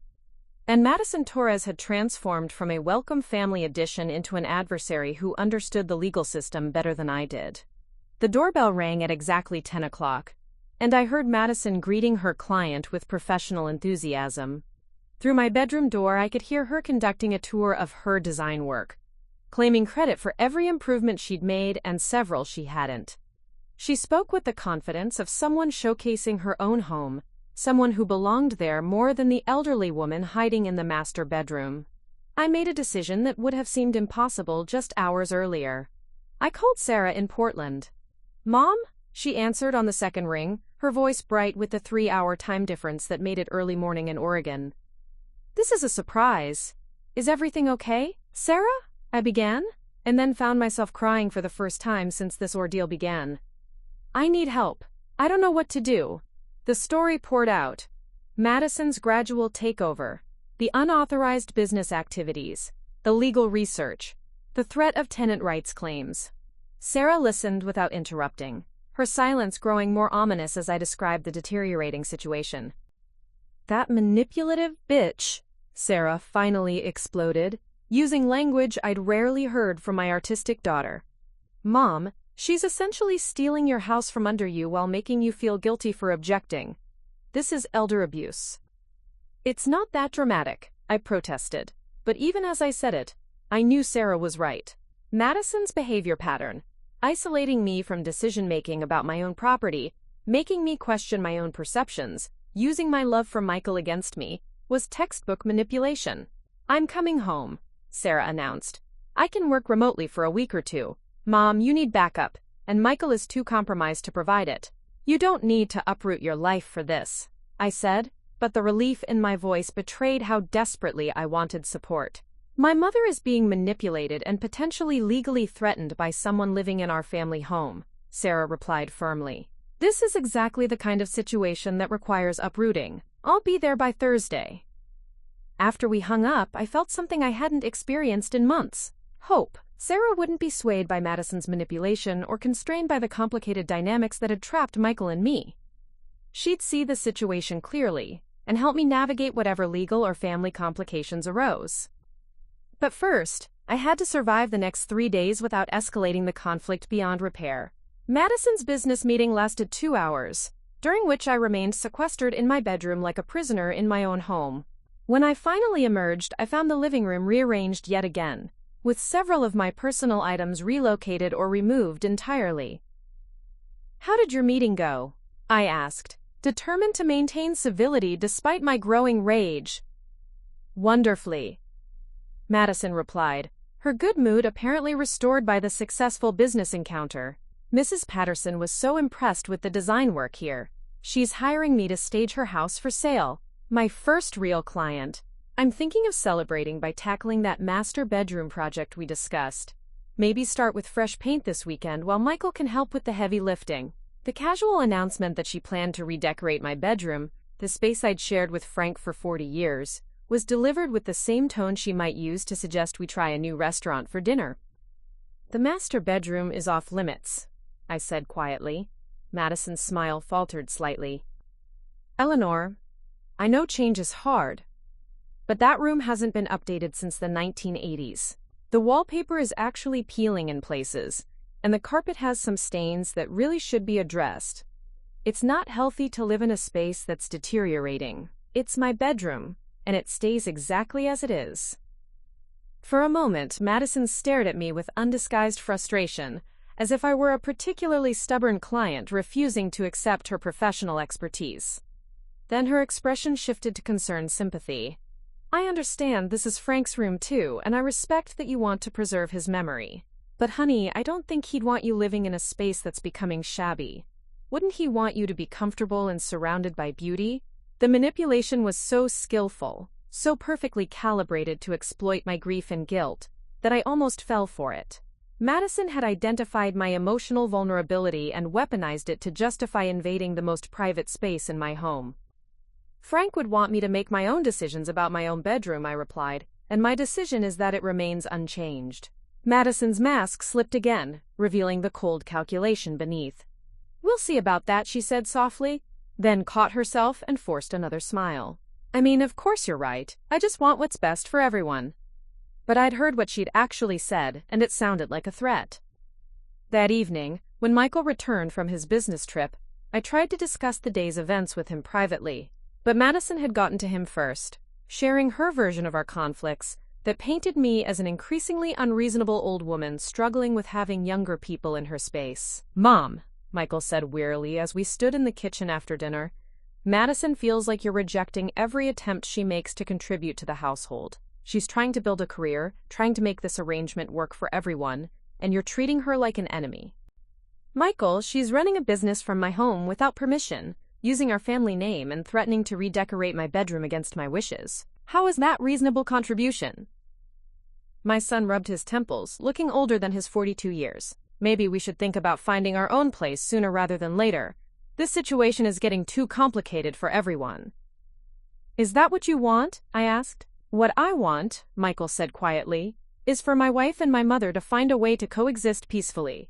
And Madison Torres had transformed from a welcome family addition into an adversary who understood the legal system better than I did. The doorbell rang at exactly 10 o'clock, and I heard Madison greeting her client with professional enthusiasm. Through my bedroom door, I could hear her conducting a tour of her design work, claiming credit for every improvement she'd made and several she hadn't. She spoke with the confidence of someone showcasing her own home, someone who belonged there more than the elderly woman hiding in the master bedroom. I made a decision that would have seemed impossible just hours earlier. I called Sarah in Portland. "Mom?" she answered on the second ring, her voice bright with the 3-hour time difference that made it early morning in Oregon. "This is a surprise. Is everything okay, Sarah?" I began, and then found myself crying for the first time since this ordeal began. "I need help. I don't know what to do." The story poured out. Madison's gradual takeover, the unauthorized business activities, the legal research, the threat of tenant rights claims. Sarah listened without interrupting, her silence growing more ominous as I described the deteriorating situation. "That manipulative bitch," Sarah finally exploded, using language I'd rarely heard from my artistic daughter. "Mom, she's essentially stealing your house from under you while making you feel guilty for objecting. This is elder abuse." "It's not that dramatic," I protested, but even as I said it, I knew Sarah was right. Madison's behavior pattern, isolating me from decision-making about my own property, making me question my own perceptions, using my love for Michael against me, was textbook manipulation. "I'm coming home," Sarah announced. "I can work remotely for a week or two. Mom, you need backup, and Michael is too compromised to provide it." "You don't need to uproot your life for this," I said, but the relief in my voice betrayed how desperately I wanted support. "My mother is being manipulated and potentially legally threatened by someone living in our family home," Sarah replied firmly. "This is exactly the kind of situation that requires uprooting. I'll be there by Thursday." After we hung up, I felt something I hadn't experienced in months: hope. Sarah wouldn't be swayed by Madison's manipulation or constrained by the complicated dynamics that had trapped Michael and me. She'd see the situation clearly and help me navigate whatever legal or family complications arose. But first, I had to survive the next 3 days without escalating the conflict beyond repair. Madison's business meeting lasted 2 hours, during which I remained sequestered in my bedroom like a prisoner in my own home. When I finally emerged, I found the living room rearranged yet again, with several of my personal items relocated or removed entirely. "How did your meeting go?" I asked, determined to maintain civility despite my growing rage. "Wonderfully," Madison replied, her good mood apparently restored by the successful business encounter. "Mrs. Patterson was so impressed with the design work here. She's hiring me to stage her house for sale. My first real client. I'm thinking of celebrating by tackling that master bedroom project we discussed. Maybe start with fresh paint this weekend while Michael can help with the heavy lifting." The casual announcement that she planned to redecorate my bedroom, the space I'd shared with Frank for 40 years, was delivered with the same tone she might use to suggest we try a new restaurant for dinner. "The master bedroom is off limits," I said quietly. Madison's smile faltered slightly. "Eleanor, I know change is hard, but that room hasn't been updated since the 1980s. The wallpaper is actually peeling in places, and the carpet has some stains that really should be addressed. It's not healthy to live in a space that's deteriorating. It's my bedroom, and it stays exactly as it is." For a moment, Madison stared at me with undisguised frustration, as if I were a particularly stubborn client refusing to accept her professional expertise. Then her expression shifted to concerned sympathy. "I understand this is Frank's room too, and I respect that you want to preserve his memory. But honey, I don't think he'd want you living in a space that's becoming shabby. Wouldn't he want you to be comfortable and surrounded by beauty?" The manipulation was so skillful, so perfectly calibrated to exploit my grief and guilt, that I almost fell for it. Madison had identified my emotional vulnerability and weaponized it to justify invading the most private space in my home. "Frank would want me to make my own decisions about my own bedroom," I replied, "and my decision is that it remains unchanged." Madison's mask slipped again, revealing the cold calculation beneath. "We'll see about that," she said softly, then caught herself and forced another smile. "I mean, of course you're right. I just want what's best for everyone." But I'd heard what she'd actually said, and it sounded like a threat. That evening, when Michael returned from his business trip, I tried to discuss the day's events with him privately, but Madison had gotten to him first, sharing her version of our conflicts that painted me as an increasingly unreasonable old woman struggling with having younger people in her space. "Mom," Michael said wearily as we stood in the kitchen after dinner, "Madison feels like you're rejecting every attempt she makes to contribute to the household. She's trying to build a career, trying to make this arrangement work for everyone, and you're treating her like an enemy." "Michael, she's running a business from my home without permission, using our family name and threatening to redecorate my bedroom against my wishes. How is that reasonable contribution?" My son rubbed his temples, looking older than his 42 years. "Maybe we should think about finding our own place sooner rather than later. This situation is getting too complicated for everyone." "Is that what you want?" I asked. "What I want," Michael said quietly, "is for my wife and my mother to find a way to coexist peacefully.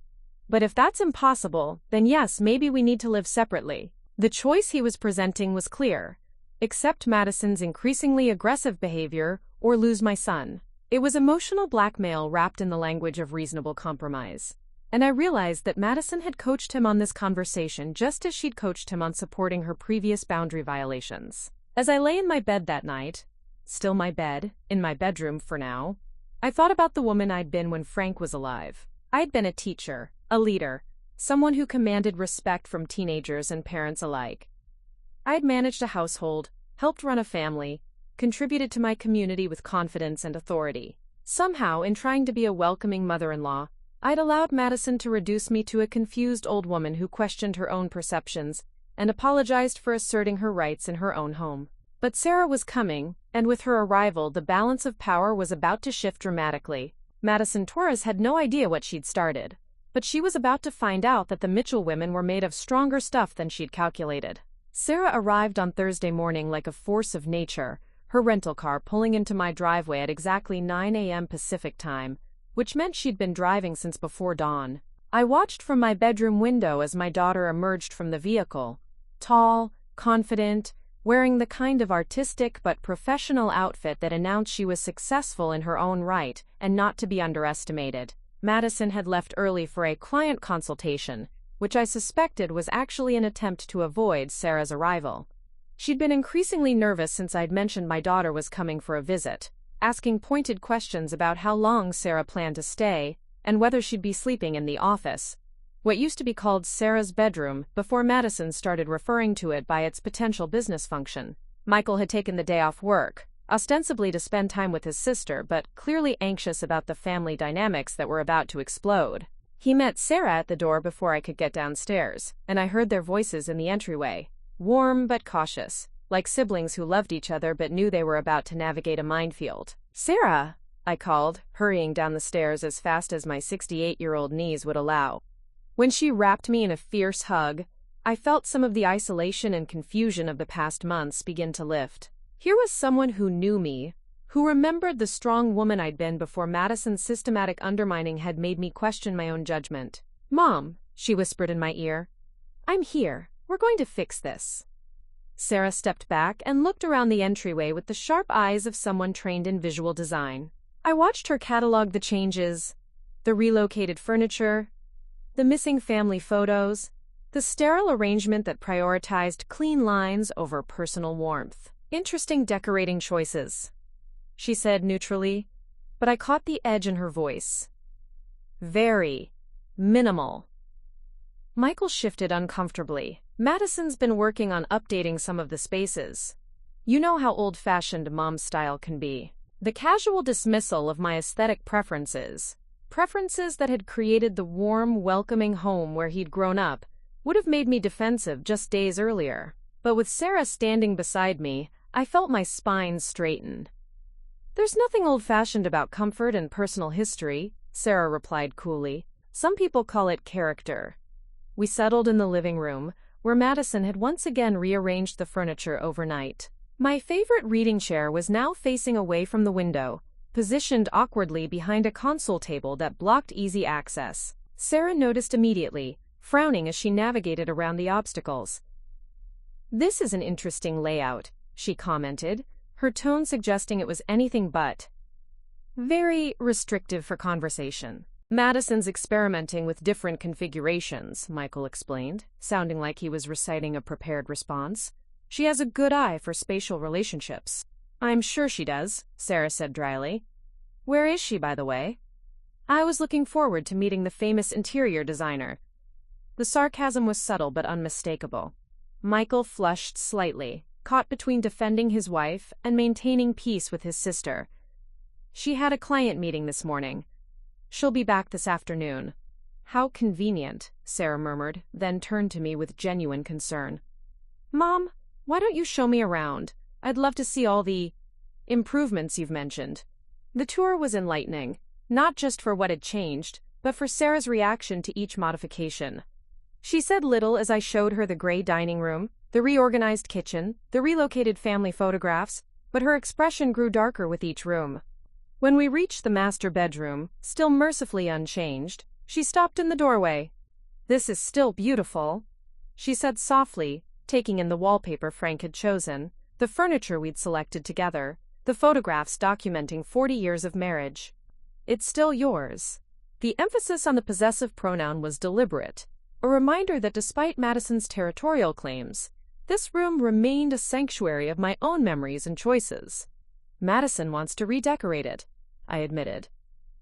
But if that's impossible, then yes, maybe we need to live separately." The choice he was presenting was clear: accept Madison's increasingly aggressive behavior or lose my son. It was emotional blackmail wrapped in the language of reasonable compromise. And I realized that Madison had coached him on this conversation just as she'd coached him on supporting her previous boundary violations. As I lay in my bed that night, still my bed, in my bedroom for now, I thought about the woman I'd been when Frank was alive. I'd been a teacher, a leader, someone who commanded respect from teenagers and parents alike. I'd managed a household, helped run a family, contributed to my community with confidence and authority. Somehow, in trying to be a welcoming mother-in-law, I'd allowed Madison to reduce me to a confused old woman who questioned her own perceptions and apologized for asserting her rights in her own home. But Sarah was coming, and with her arrival, the balance of power was about to shift dramatically. Madison Torres had no idea what she'd started, but she was about to find out that the Mitchell women were made of stronger stuff than she'd calculated. Sarah arrived on Thursday morning like a force of nature, her rental car pulling into my driveway at exactly 9 a.m. Pacific time, which meant she'd been driving since before dawn. I watched from my bedroom window as my daughter emerged from the vehicle, tall, confident, wearing the kind of artistic but professional outfit that announced she was successful in her own right and not to be underestimated. Madison had left early for a client consultation, which I suspected was actually an attempt to avoid Sarah's arrival. She'd been increasingly nervous since I'd mentioned my daughter was coming for a visit, asking pointed questions about how long Sarah planned to stay and whether she'd be sleeping in the office, what used to be called Sarah's bedroom before Madison started referring to it by its potential business function. Michael had taken the day off work, ostensibly to spend time with his sister, but clearly anxious about the family dynamics that were about to explode. He met Sarah at the door before I could get downstairs, and I heard their voices in the entryway, warm but cautious, like siblings who loved each other but knew they were about to navigate a minefield. "Sarah!" I called, hurrying down the stairs as fast as my 68-year-old knees would allow. When she wrapped me in a fierce hug, I felt some of the isolation and confusion of the past months begin to lift. Here was someone who knew me, who remembered the strong woman I'd been before Madison's systematic undermining had made me question my own judgment. "Mom," she whispered in my ear, "I'm here. We're going to fix this." Sarah stepped back and looked around the entryway with the sharp eyes of someone trained in visual design. I watched her catalog the changes, the relocated furniture, the missing family photos, the sterile arrangement that prioritized clean lines over personal warmth. "Interesting decorating choices," she said neutrally, but I caught the edge in her voice. "Very minimal." Michael shifted uncomfortably. "Madison's been working on updating some of the spaces. You know how old-fashioned mom's style can be." The casual dismissal of my aesthetic preferences that had created the warm, welcoming home where he'd grown up, would have made me defensive just days earlier. But with Sarah standing beside me, I felt my spine straighten. "There's nothing old-fashioned about comfort and personal history," Sarah replied coolly. "Some people call it character." We settled in the living room, where Madison had once again rearranged the furniture overnight. My favorite reading chair was now facing away from the window, positioned awkwardly behind a console table that blocked easy access. Sarah noticed immediately, frowning as she navigated around the obstacles. "This is an interesting layout," she commented, her tone suggesting it was anything but. "Very restrictive for conversation." "Madison's experimenting with different configurations," Michael explained, sounding like he was reciting a prepared response. "She has a good eye for spatial relationships." "I'm sure she does," Sarah said dryly. "Where is she, by the way?" "I was looking forward to meeting the famous interior designer." The sarcasm was subtle but unmistakable. Michael flushed slightly, caught between defending his wife and maintaining peace with his sister. "She had a client meeting this morning. She'll be back this afternoon." "How convenient," Sarah murmured, then turned to me with genuine concern. "Mom, why don't you show me around? I'd love to see all the improvements you've mentioned." The tour was enlightening, not just for what had changed, but for Sarah's reaction to each modification. She said little as I showed her the gray dining room, the reorganized kitchen, the relocated family photographs, but her expression grew darker with each room. When we reached the master bedroom, still mercifully unchanged, she stopped in the doorway. "This is still beautiful," she said softly, taking in the wallpaper Frank had chosen, the furniture we'd selected together, the photographs documenting 40 years of marriage. "It's still yours." The emphasis on the possessive pronoun was deliberate, a reminder that despite Madison's territorial claims, this room remained a sanctuary of my own memories and choices. "Madison wants to redecorate it," I admitted.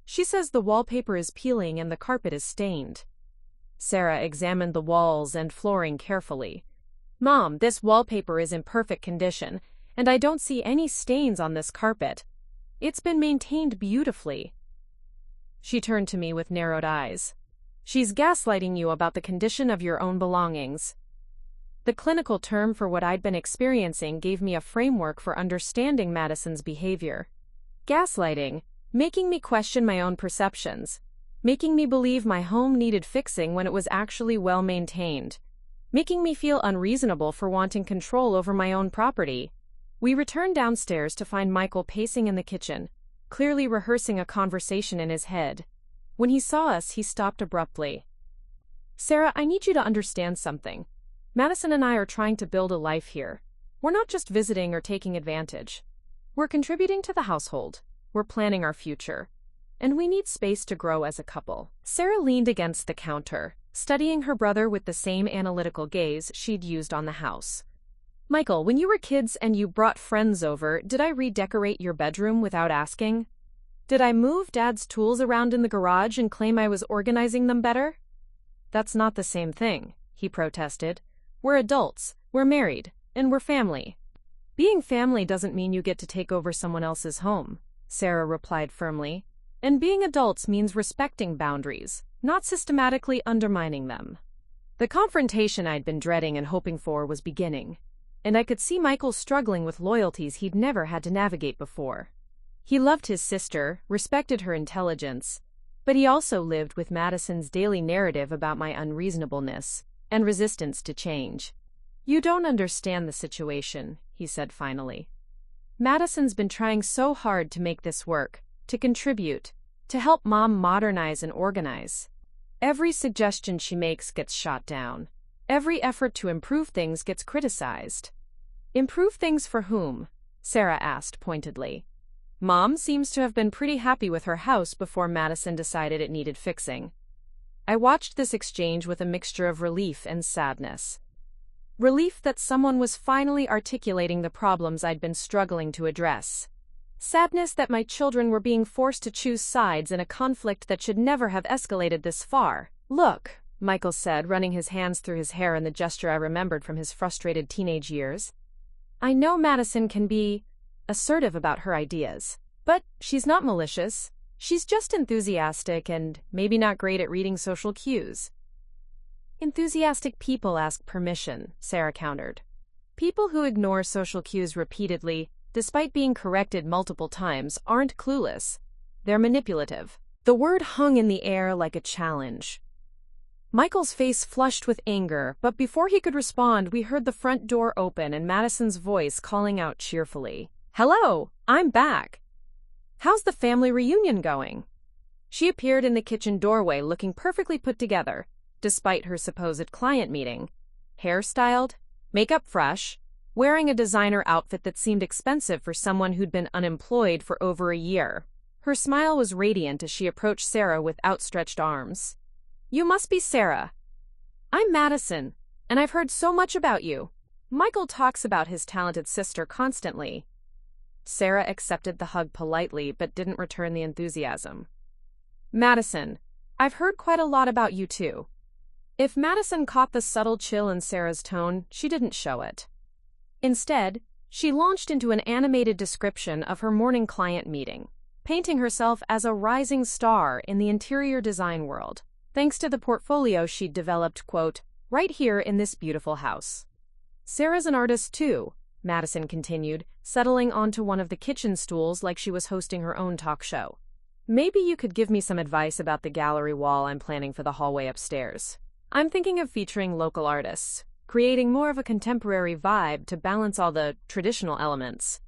"She says the wallpaper is peeling and the carpet is stained." Sarah examined the walls and flooring carefully. "Mom, this wallpaper is in perfect condition, and I don't see any stains on this carpet. It's been maintained beautifully." She turned to me with narrowed eyes. "She's gaslighting you about the condition of your own belongings." The clinical term for what I'd been experiencing gave me a framework for understanding Madison's behavior. Gaslighting, making me question my own perceptions, making me believe my home needed fixing when it was actually well maintained, making me feel unreasonable for wanting control over my own property. We returned downstairs to find Michael pacing in the kitchen, clearly rehearsing a conversation in his head. When he saw us, he stopped abruptly. "Sarah, I need you to understand something. Madison and I are trying to build a life here. We're not just visiting or taking advantage. We're contributing to the household. We're planning our future. And we need space to grow as a couple. Sarah leaned against the counter, studying her brother with the same analytical gaze she'd used on the house. Michael, when you were kids and you brought friends over, did I redecorate your bedroom without asking? Did I move Dad's tools around in the garage and claim I was organizing them better? That's not the same thing, he protested. We're adults, we're married, and we're family. Being family doesn't mean you get to take over someone else's home, Sarah replied firmly. And being adults means respecting boundaries, not systematically undermining them. The confrontation I'd been dreading and hoping for was beginning, and I could see Michael struggling with loyalties he'd never had to navigate before. He loved his sister, respected her intelligence, but he also lived with Madison's daily narrative about my unreasonableness and resistance to change. You don't understand the situation, he said finally. Madison's been trying so hard to make this work, to contribute, to help Mom modernize and organize. Every suggestion she makes gets shot down. Every effort to improve things gets criticized. Improve things for whom? Sarah asked pointedly. Mom seems to have been pretty happy with her house before Madison decided it needed fixing. I watched this exchange with a mixture of relief and sadness. Relief that someone was finally articulating the problems I'd been struggling to address. Sadness that my children were being forced to choose sides in a conflict that should never have escalated this far. Look, Michael said, running his hands through his hair in the gesture I remembered from his frustrated teenage years. I know Madison can be assertive about her ideas, but she's not malicious. She's just enthusiastic and maybe not great at reading social cues. Enthusiastic people ask permission, Sarah countered. People who ignore social cues repeatedly, despite being corrected multiple times, aren't clueless. They're manipulative. The word hung in the air like a challenge. Michael's face flushed with anger, but before he could respond, we heard the front door open and Madison's voice calling out cheerfully. Hello, I'm back. How's the family reunion going? She appeared in the kitchen doorway looking perfectly put together, despite her supposed client meeting. Hairstyled, makeup fresh, wearing a designer outfit that seemed expensive for someone who'd been unemployed for over a year. Her smile was radiant as she approached Sarah with outstretched arms. You must be Sarah. I'm Madison, and I've heard so much about you. Michael talks about his talented sister constantly. Sarah accepted the hug politely but didn't return the enthusiasm. Madison, I've heard quite a lot about you too. If Madison caught the subtle chill in Sarah's tone, she didn't show it. Instead, she launched into an animated description of her morning client meeting, painting herself as a rising star in the interior design world, thanks to the portfolio she'd developed, quote, right here in this beautiful house. Sarah's an artist too, Madison continued, settling onto one of the kitchen stools like she was hosting her own talk show. Maybe you could give me some advice about the gallery wall I'm planning for the hallway upstairs. I'm thinking of featuring local artists, creating more of a contemporary vibe to balance all the traditional elements.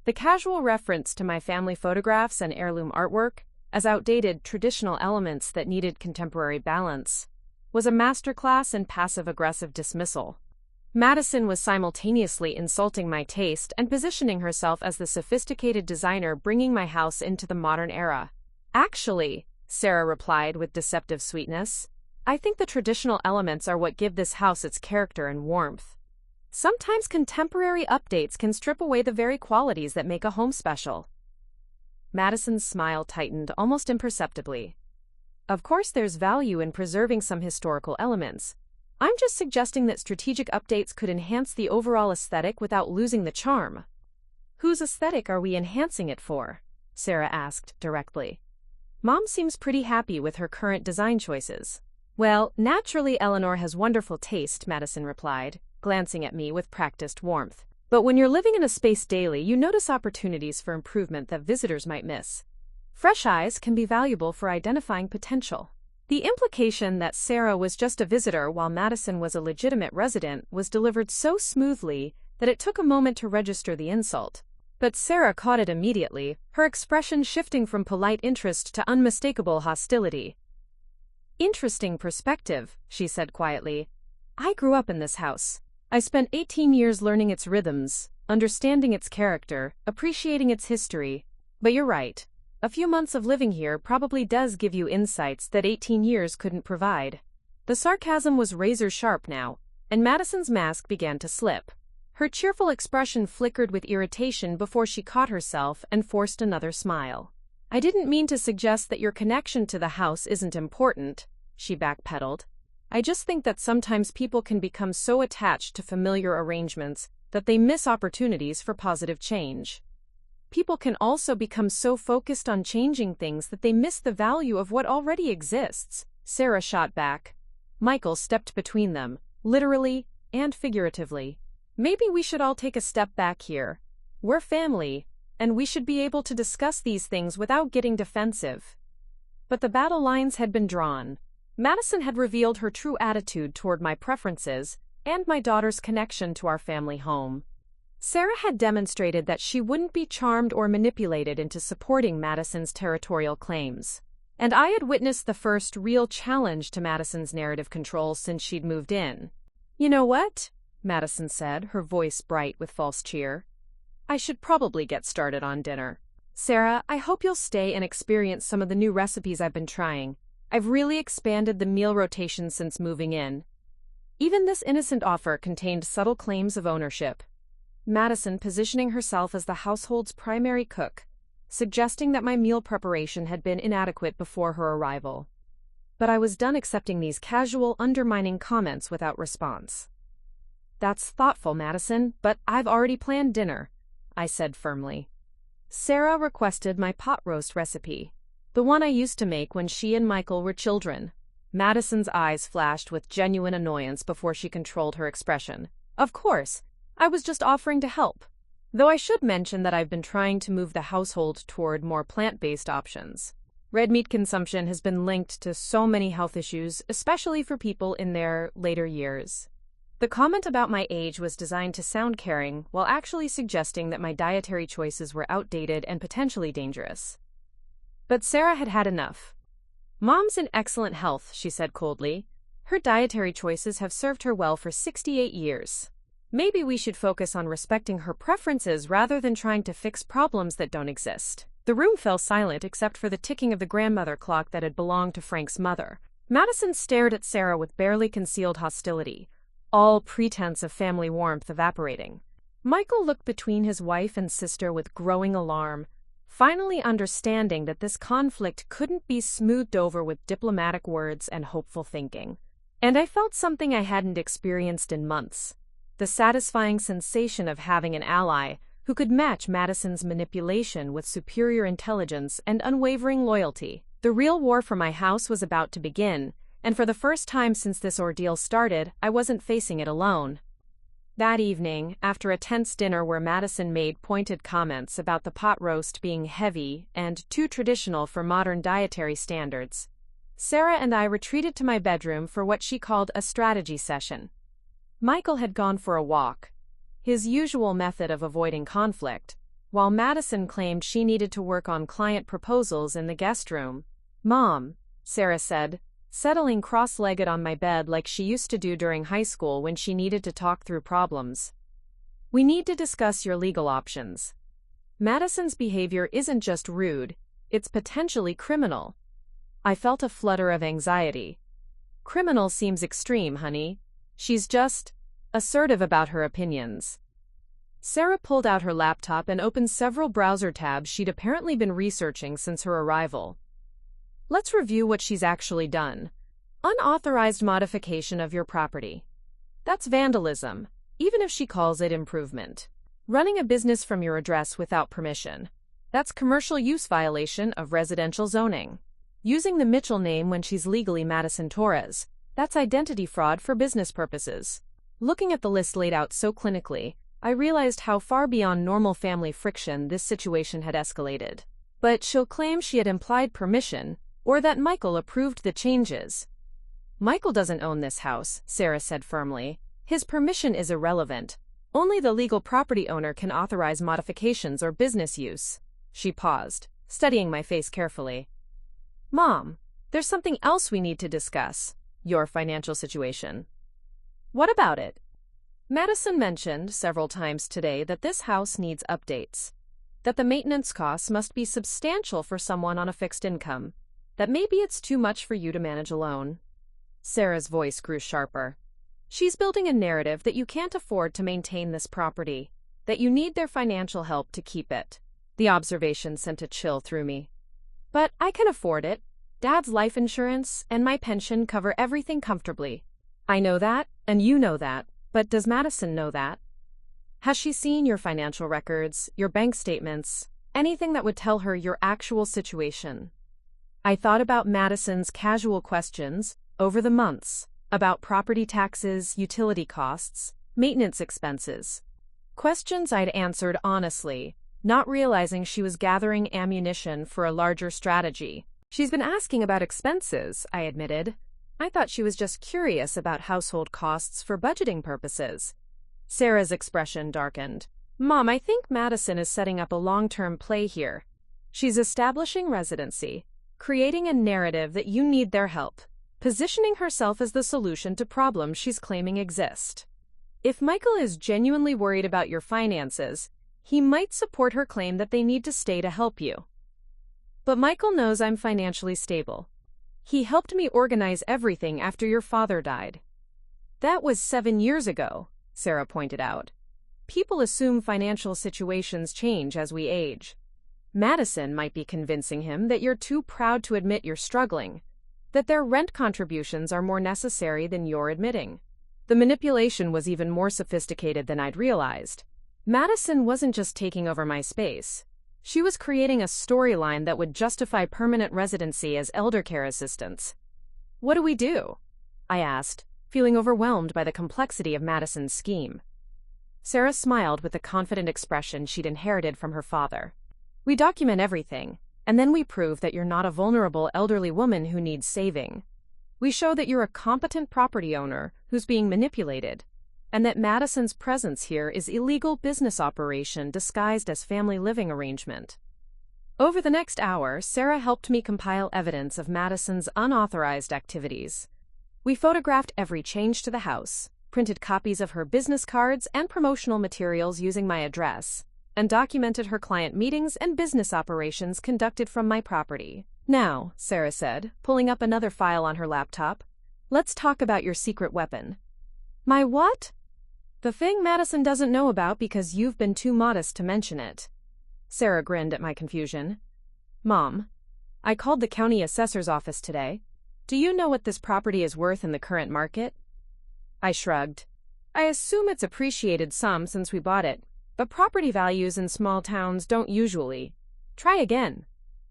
The casual reference to my family photographs and heirloom artwork as outdated traditional elements that needed contemporary balance was a masterclass in passive-aggressive dismissal. Madison was simultaneously insulting my taste and positioning herself as the sophisticated designer bringing my house into the modern era. Actually, Sarah replied with deceptive sweetness, I think the traditional elements are what give this house its character and warmth. Sometimes contemporary updates can strip away the very qualities that make a home special. Madison's smile tightened almost imperceptibly. Of course there's value in preserving some historical elements. I'm just suggesting that strategic updates could enhance the overall aesthetic without losing the charm. Whose aesthetic are we enhancing it for? Sarah asked directly. Mom seems pretty happy with her current design choices. Well, naturally Eleanor has wonderful taste, Madison replied, glancing at me with practiced warmth. But when you're living in a space daily, you notice opportunities for improvement that visitors might miss. Fresh eyes can be valuable for identifying potential. The implication that Sarah was just a visitor while Madison was a legitimate resident was delivered so smoothly that it took a moment to register the insult. But Sarah caught it immediately, her expression shifting from polite interest to unmistakable hostility. Interesting perspective, she said quietly. I grew up in this house. I spent 18 years learning its rhythms, understanding its character, appreciating its history. But you're right. A few months of living here probably does give you insights that 18 years couldn't provide. The sarcasm was razor-sharp now, and Madison's mask began to slip. Her cheerful expression flickered with irritation before she caught herself and forced another smile. I didn't mean to suggest that your connection to the house isn't important, she backpedaled. I just think that sometimes people can become so attached to familiar arrangements that they miss opportunities for positive change. People can also become so focused on changing things that they miss the value of what already exists, Sarah shot back. Michael stepped between them, literally and figuratively. Maybe we should all take a step back here. We're family, and we should be able to discuss these things without getting defensive. But the battle lines had been drawn. Madison had revealed her true attitude toward my preferences and my daughter's connection to our family home. Sarah had demonstrated that she wouldn't be charmed or manipulated into supporting Madison's territorial claims. And I had witnessed the first real challenge to Madison's narrative control since she'd moved in. "You know what?" Madison said, her voice bright with false cheer. "I should probably get started on dinner. Sarah, I hope you'll stay and experience some of the new recipes I've been trying. I've really expanded the meal rotation since moving in." Even this innocent offer contained subtle claims of ownership. Madison positioning herself as the household's primary cook, suggesting that my meal preparation had been inadequate before her arrival. But I was done accepting these casual, undermining comments without response. "That's thoughtful, Madison, but I've already planned dinner," I said firmly. Sarah requested my pot roast recipe, the one I used to make when she and Michael were children. Madison's eyes flashed with genuine annoyance before she controlled her expression. "Of course, I was just offering to help. Though I should mention that I've been trying to move the household toward more plant-based options. Red meat consumption has been linked to so many health issues, especially for people in their later years." The comment about my age was designed to sound caring while actually suggesting that my dietary choices were outdated and potentially dangerous. But Sarah had had enough. "Mom's in excellent health," she said coldly. "Her dietary choices have served her well for 68 years. Maybe we should focus on respecting her preferences rather than trying to fix problems that don't exist." The room fell silent except for the ticking of the grandmother clock that had belonged to Frank's mother. Madison stared at Sarah with barely concealed hostility, all pretense of family warmth evaporating. Michael looked between his wife and sister with growing alarm, finally understanding that this conflict couldn't be smoothed over with diplomatic words and hopeful thinking. And I felt something I hadn't experienced in months. The satisfying sensation of having an ally who could match Madison's manipulation with superior intelligence and unwavering loyalty. The real war for my house was about to begin, and for the first time since this ordeal started, I wasn't facing it alone. That evening, after a tense dinner where Madison made pointed comments about the pot roast being heavy and too traditional for modern dietary standards, Sarah and I retreated to my bedroom for what she called a strategy session. Michael had gone for a walk, his usual method of avoiding conflict, while Madison claimed she needed to work on client proposals in the guest room. "Mom," Sarah said, settling cross-legged on my bed like she used to do during high school when she needed to talk through problems. "We need to discuss your legal options. Madison's behavior isn't just rude, it's potentially criminal." I felt a flutter of anxiety. "Criminal seems extreme, honey. She's just assertive about her opinions." Sarah pulled out her laptop and opened several browser tabs she'd apparently been researching since her arrival. "Let's review what she's actually done. Unauthorized modification of your property. That's vandalism, even if she calls it improvement. Running a business from your address without permission. That's commercial use violation of residential zoning. Using the Mitchell name when she's legally Madison Torres. That's identity fraud for business purposes." Looking at the list laid out so clinically, I realized how far beyond normal family friction this situation had escalated. But she'll claim she had implied permission, or that Michael approved the changes. "Michael doesn't own this house," Sarah said firmly. "His permission is irrelevant. Only the legal property owner can authorize modifications or business use." She paused, studying my face carefully. "Mom, there's something else we need to discuss. Your financial situation." "What about it?" Madison mentioned several times today that this house needs updates, that the maintenance costs must be substantial for someone on a fixed income, that maybe it's too much for you to manage alone. Sarah's voice grew sharper. She's building a narrative that you can't afford to maintain this property, that you need their financial help to keep it. The observation sent a chill through me. But I can afford it. Dad's life insurance and my pension cover everything comfortably. I know that, and you know that, but does Madison know that? Has she seen your financial records, your bank statements, anything that would tell her your actual situation? I thought about Madison's casual questions over the months, about property taxes, utility costs, maintenance expenses. Questions I'd answered honestly, not realizing she was gathering ammunition for a larger strategy. She's been asking about expenses, I admitted. I thought she was just curious about household costs for budgeting purposes. Sarah's expression darkened. Mom, I think Madison is setting up a long-term play here. She's establishing residency, creating a narrative that you need their help, positioning herself as the solution to problems she's claiming exist. If Michael is genuinely worried about your finances, he might support her claim that they need to stay to help you. But Michael knows I'm financially stable. He helped me organize everything after your father died. That was 7 years ago, Sarah pointed out. People assume financial situations change as we age. Madison might be convincing him that you're too proud to admit you're struggling, that their rent contributions are more necessary than you're admitting. The manipulation was even more sophisticated than I'd realized. Madison wasn't just taking over my space. She was creating a storyline that would justify permanent residency as elder care assistants. What do we do? I asked, feeling overwhelmed by the complexity of Madison's scheme. Sarah smiled with the confident expression she'd inherited from her father. We document everything, and then we prove that you're not a vulnerable elderly woman who needs saving. We show that you're a competent property owner who's being manipulated, and that Madison's presence here is illegal business operation disguised as family living arrangement. Over the next hour, Sarah helped me compile evidence of Madison's unauthorized activities. We photographed every change to the house, printed copies of her business cards and promotional materials using my address, and documented her client meetings and business operations conducted from my property. Now, Sarah said, pulling up another file on her laptop, let's talk about your secret weapon. My what? The thing Madison doesn't know about because you've been too modest to mention it. Sarah grinned at my confusion. Mom, I called the county assessor's office today. Do you know what this property is worth in the current market? I shrugged. I assume it's appreciated some since we bought it, but property values in small towns don't usually. Try again,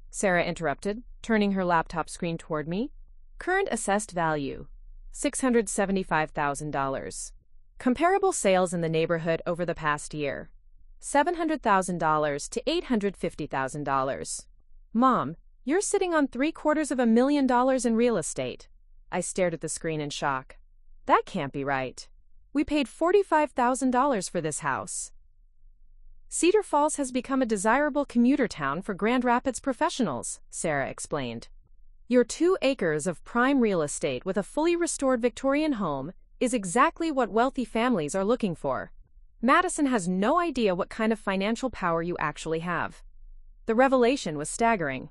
Sarah interrupted, turning her laptop screen toward me. Current assessed value, $675,000. Comparable sales in the neighborhood over the past year, $700,000 to $850,000. Mom, you're sitting on $750,000 in real estate. I stared at the screen in shock. That can't be right. We paid $45,000 for this house. Cedar Falls has become a desirable commuter town for Grand Rapids professionals, Sarah explained. Your 2 acres of prime real estate with a fully restored Victorian home is exactly what wealthy families are looking for. Madison has no idea what kind of financial power you actually have. The revelation was staggering.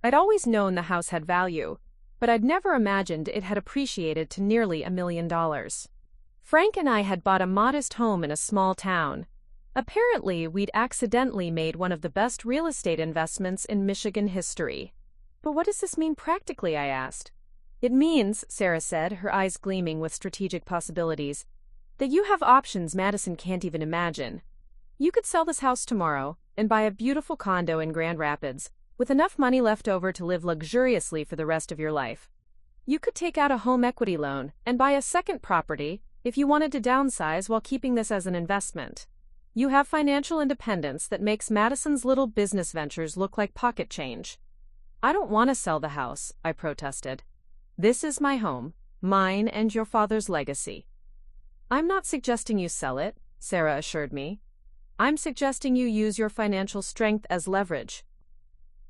I'd always known the house had value, but I'd never imagined it had appreciated to nearly $1 million. Frank and I had bought a modest home in a small town. Apparently, we'd accidentally made one of the best real estate investments in Michigan history. But what does this mean practically, I asked. It means, Sarah said, her eyes gleaming with strategic possibilities, that you have options Madison can't even imagine. You could sell this house tomorrow and buy a beautiful condo in Grand Rapids with enough money left over to live luxuriously for the rest of your life. You could take out a home equity loan and buy a second property if you wanted to downsize while keeping this as an investment. You have financial independence that makes Madison's little business ventures look like pocket change. I don't want to sell the house, I protested. This is my home, mine and your father's legacy. I'm not suggesting you sell it, Sarah assured me. I'm suggesting you use your financial strength as leverage.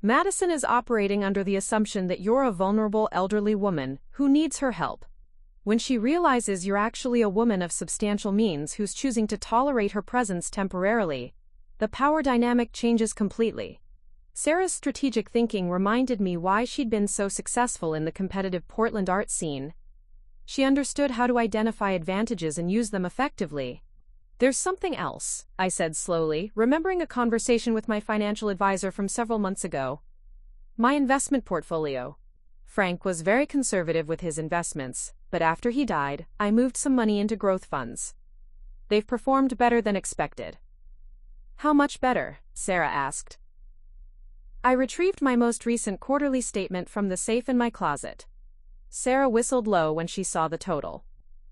Madison is operating under the assumption that you're a vulnerable elderly woman who needs her help. When she realizes you're actually a woman of substantial means who's choosing to tolerate her presence temporarily, the power dynamic changes completely. Sarah's strategic thinking reminded me why she'd been so successful in the competitive Portland art scene. She understood how to identify advantages and use them effectively. "There's something else," I said slowly, remembering a conversation with my financial advisor from several months ago. "My investment portfolio." Frank was very conservative with his investments, but after he died, I moved some money into growth funds. They've performed better than expected. "How much better?" Sarah asked. I retrieved my most recent quarterly statement from the safe in my closet. Sarah whistled low when she saw the total.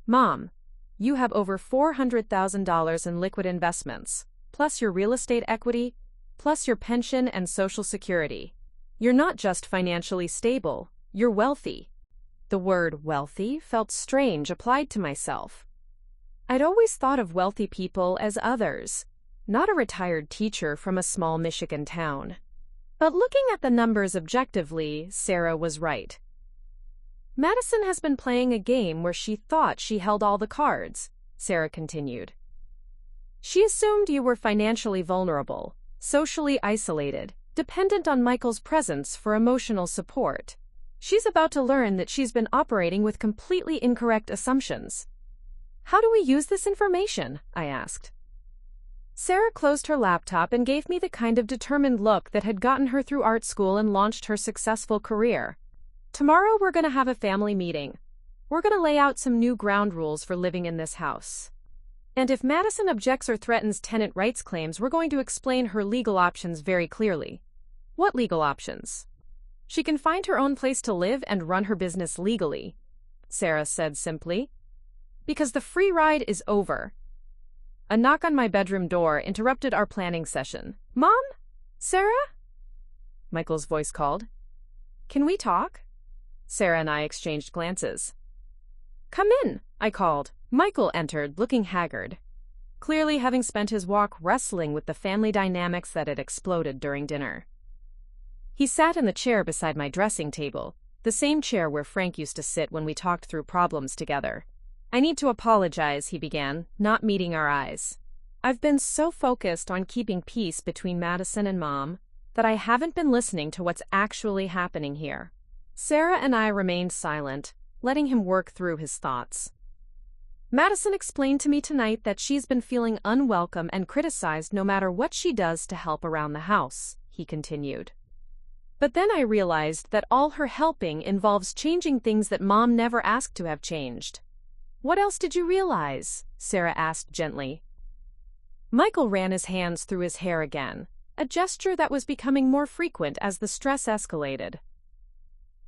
"Mom, you have over $400,000 in liquid investments, plus your real estate equity, plus your pension and Social Security. You're not just financially stable, you're wealthy." The word wealthy felt strange applied to myself. I'd always thought of wealthy people as others, not a retired teacher from a small Michigan town. But looking at the numbers objectively, Sarah was right. "Madison has been playing a game where she thought she held all the cards," Sarah continued. "She assumed you were financially vulnerable, socially isolated, dependent on Michael's presence for emotional support. She's about to learn that she's been operating with completely incorrect assumptions." "How do we use this information?" I asked. Sarah closed her laptop and gave me the kind of determined look that had gotten her through art school and launched her successful career. "Tomorrow we're going to have a family meeting. We're going to lay out some new ground rules for living in this house. And if Madison objects or threatens tenant rights claims, we're going to explain her legal options very clearly." "What legal options?" "She can find her own place to live and run her business legally," Sarah said simply. "Because the free ride is over." A knock on my bedroom door interrupted our planning session. "Mom? Sarah?" Michael's voice called. "Can we talk?" Sarah and I exchanged glances. "Come in," I called. Michael entered, looking haggard, clearly having spent his walk wrestling with the family dynamics that had exploded during dinner. He sat in the chair beside my dressing table, the same chair where Frank used to sit when we talked through problems together. "I need to apologize," he began, not meeting our eyes. "I've been so focused on keeping peace between Madison and Mom that I haven't been listening to what's actually happening here." Sarah and I remained silent, letting him work through his thoughts. "Madison explained to me tonight that she's been feeling unwelcome and criticized no matter what she does to help around the house," he continued. "But then I realized that all her helping involves changing things that Mom never asked to have changed." "What else did you realize?" Sarah asked gently. Michael ran his hands through his hair again, a gesture that was becoming more frequent as the stress escalated.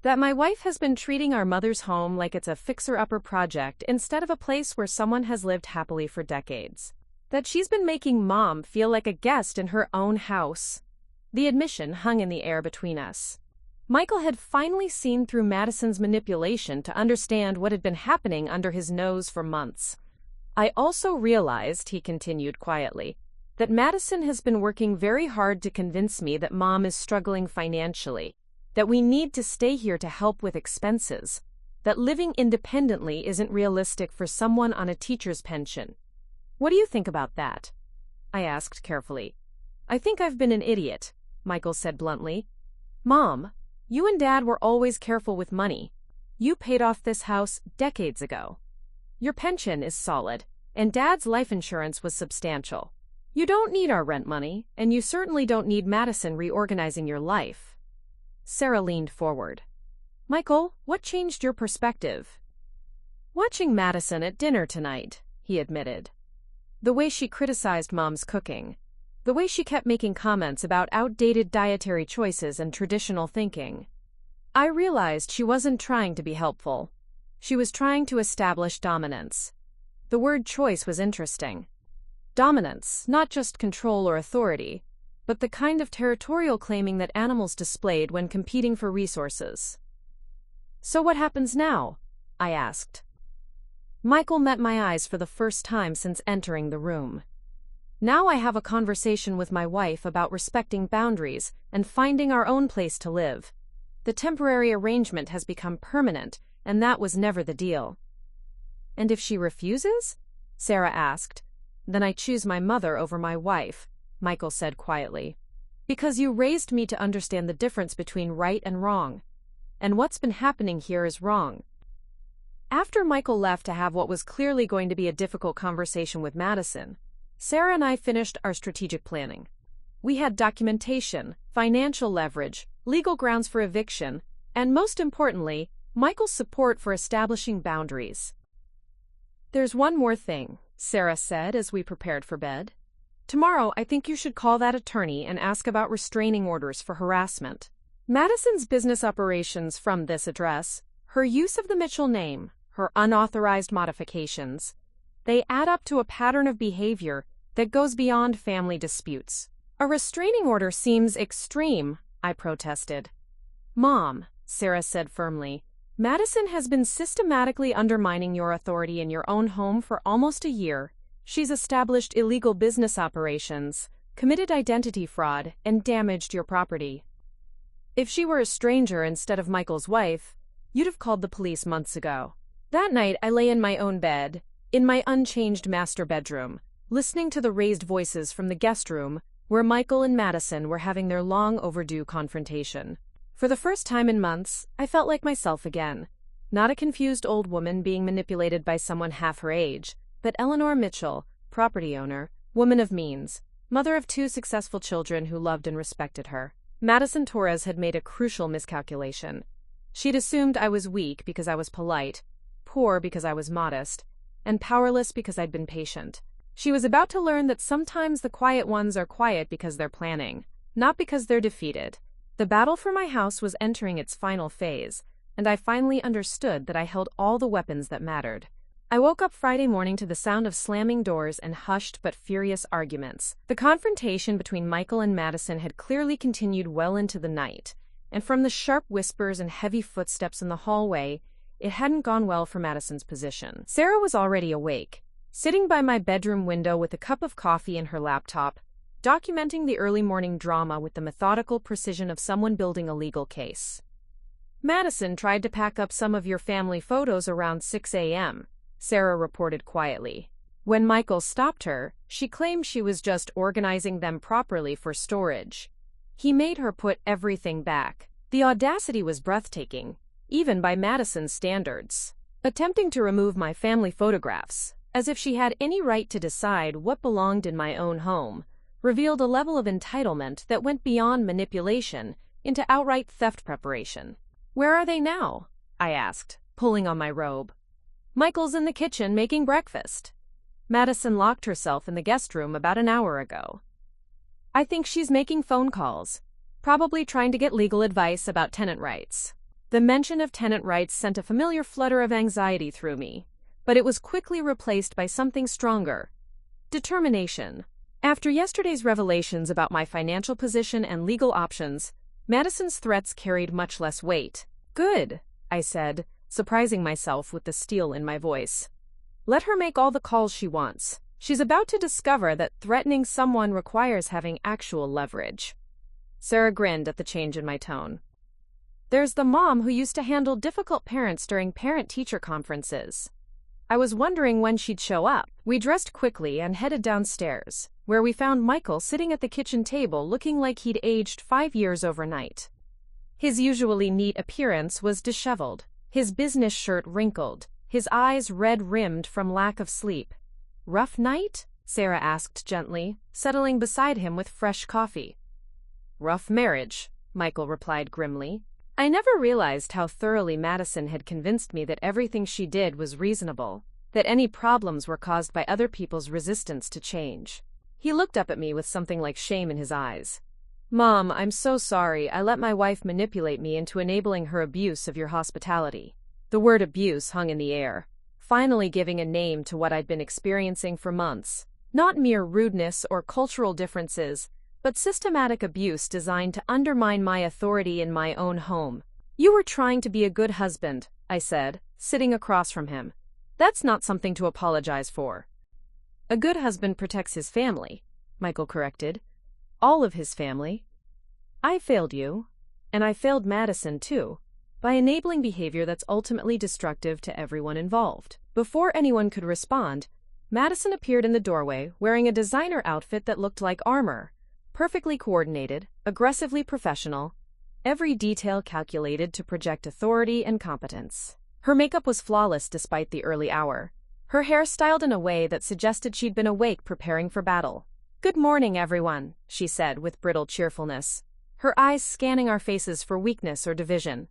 "That my wife has been treating our mother's home like it's a fixer-upper project instead of a place where someone has lived happily for decades. That she's been making Mom feel like a guest in her own house." The admission hung in the air between us. Michael had finally seen through Madison's manipulation to understand what had been happening under his nose for months. "I also realized," he continued quietly, "that Madison has been working very hard to convince me that Mom is struggling financially, that we need to stay here to help with expenses, that living independently isn't realistic for someone on a teacher's pension. What do you think about that?" I asked carefully. "I think I've been an idiot," Michael said bluntly. "Mom, you and Dad were always careful with money. You paid off this house decades ago. Your pension is solid, and Dad's life insurance was substantial. You don't need our rent money, and you certainly don't need Madison reorganizing your life." Sarah leaned forward. "Michael, what changed your perspective?" "Watching Madison at dinner tonight," he admitted. "The way she criticized Mom's cooking. The way she kept making comments about outdated dietary choices and traditional thinking. I realized she wasn't trying to be helpful. She was trying to establish dominance. The word choice was interesting. Dominance, not just control or authority, but the kind of territorial claiming that animals displayed when competing for resources." "So what happens now?" I asked. Michael met my eyes for the first time since entering the room. "Now I have a conversation with my wife about respecting boundaries and finding our own place to live. The temporary arrangement has become permanent, and that was never the deal. And if she refuses? Sarah asked. Then I choose my mother over my wife, Michael said quietly. Because you raised me to understand the difference between right and wrong. And what's been happening here is wrong. After Michael left to have what was clearly going to be a difficult conversation with Madison, Sarah and I finished our strategic planning. We had documentation, financial leverage, legal grounds for eviction, and most importantly, Michael's support for establishing boundaries. There's one more thing, Sarah said as we prepared for bed. Tomorrow, I think you should call that attorney and ask about restraining orders for harassment. Madison's business operations from this address, her use of the Mitchell name, her unauthorized modifications, they add up to a pattern of behavior that goes beyond family disputes. A restraining order seems extreme, I protested. Mom, Sarah said firmly, Madison has been systematically undermining your authority in your own home for almost a year. She's established illegal business operations, committed identity fraud, and damaged your property. If she were a stranger instead of Michael's wife, you'd have called the police months ago. That night, I lay in my own bed, in my unchanged master bedroom, listening to the raised voices from the guest room where Michael and Madison were having their long-overdue confrontation. For the first time in months, I felt like myself again. Not a confused old woman being manipulated by someone half her age, but Eleanor Mitchell, property owner, woman of means, mother of 2 successful children who loved and respected her. Madison Torres had made a crucial miscalculation. She'd assumed I was weak because I was polite, poor because I was modest, and powerless because I'd been patient. She was about to learn that sometimes the quiet ones are quiet because they're planning, not because they're defeated. The battle for my house was entering its final phase, and I finally understood that I held all the weapons that mattered. I woke up Friday morning to the sound of slamming doors and hushed but furious arguments. The confrontation between Michael and Madison had clearly continued well into the night, and from the sharp whispers and heavy footsteps in the hallway, it hadn't gone well for Madison's position. Sarah was already awake, sitting by my bedroom window with a cup of coffee and her laptop, documenting the early morning drama with the methodical precision of someone building a legal case. Madison tried to pack up some of your family photos around 6 a.m., Sarah reported quietly. When Michael stopped her, she claimed she was just organizing them properly for storage. He made her put everything back. The audacity was breathtaking, even by Madison's standards. Attempting to remove my family photographs, as if she had any right to decide what belonged in my own home, revealed a level of entitlement that went beyond manipulation into outright theft preparation. Where are they now? I asked, pulling on my robe. Michael's in the kitchen making breakfast. Madison locked herself in the guest room about an hour ago. I think she's making phone calls, probably trying to get legal advice about tenant rights. The mention of tenant rights sent a familiar flutter of anxiety through me, but it was quickly replaced by something stronger: determination. After yesterday's revelations about my financial position and legal options, Madison's threats carried much less weight. Good, I said, surprising myself with the steel in my voice. Let her make all the calls she wants. She's about to discover that threatening someone requires having actual leverage. Sarah grinned at the change in my tone. There's the mom who used to handle difficult parents during parent-teacher conferences. I was wondering when she'd show up. We dressed quickly and headed downstairs, where we found Michael sitting at the kitchen table looking like he'd aged 5 years overnight. His usually neat appearance was disheveled, his business shirt wrinkled, his eyes red-rimmed from lack of sleep. Rough night? Sarah asked gently, settling beside him with fresh coffee. Rough marriage, Michael replied grimly. I never realized how thoroughly Madison had convinced me that everything she did was reasonable, that any problems were caused by other people's resistance to change. He looked up at me with something like shame in his eyes. Mom, I'm so sorry I let my wife manipulate me into enabling her abuse of your hospitality. The word abuse hung in the air, finally giving a name to what I'd been experiencing for months. Not mere rudeness or cultural differences, but systematic abuse designed to undermine my authority in my own home. You were trying to be a good husband, I said, sitting across from him. That's not something to apologize for. A good husband protects his family, Michael corrected. All of his family. I failed you, and I failed Madison too, by enabling behavior that's ultimately destructive to everyone involved. Before anyone could respond, Madison appeared in the doorway wearing a designer outfit that looked like armor. Perfectly coordinated, aggressively professional, every detail calculated to project authority and competence. Her makeup was flawless despite the early hour, her hair styled in a way that suggested she'd been awake preparing for battle. "Good morning, everyone," she said with brittle cheerfulness, her eyes scanning our faces for weakness or division.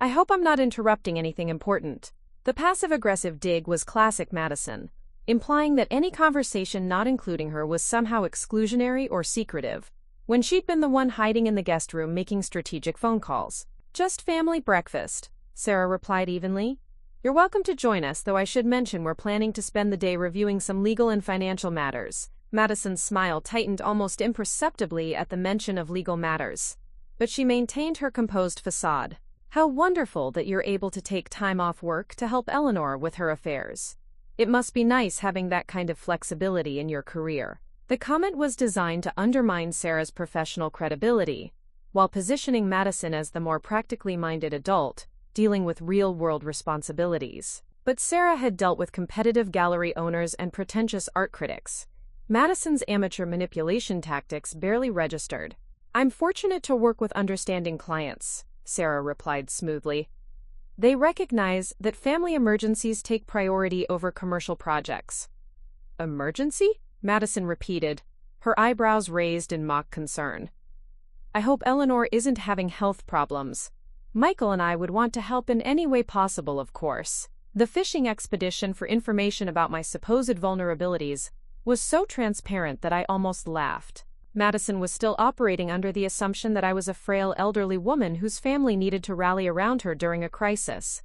"I hope I'm not interrupting anything important." The passive-aggressive dig was classic Madison, implying that any conversation not including her was somehow exclusionary or secretive, when she'd been the one hiding in the guest room making strategic phone calls. "Just family breakfast," Sarah replied evenly. "You're welcome to join us, though I should mention we're planning to spend the day reviewing some legal and financial matters." Madison's smile tightened almost imperceptibly at the mention of legal matters, but she maintained her composed facade. "How wonderful that you're able to take time off work to help Eleanor with her affairs. It must be nice having that kind of flexibility in your career." The comment was designed to undermine Sarah's professional credibility, while positioning Madison as the more practically minded adult, dealing with real-world responsibilities. But Sarah had dealt with competitive gallery owners and pretentious art critics. Madison's amateur manipulation tactics barely registered. "I'm fortunate to work with understanding clients," Sarah replied smoothly. "They recognize that family emergencies take priority over commercial projects." "Emergency?" Madison repeated, her eyebrows raised in mock concern. "I hope Eleanor isn't having health problems. Michael and I would want to help in any way possible, of course." The fishing expedition for information about my supposed vulnerabilities was so transparent that I almost laughed. Madison was still operating under the assumption that I was a frail elderly woman whose family needed to rally around her during a crisis.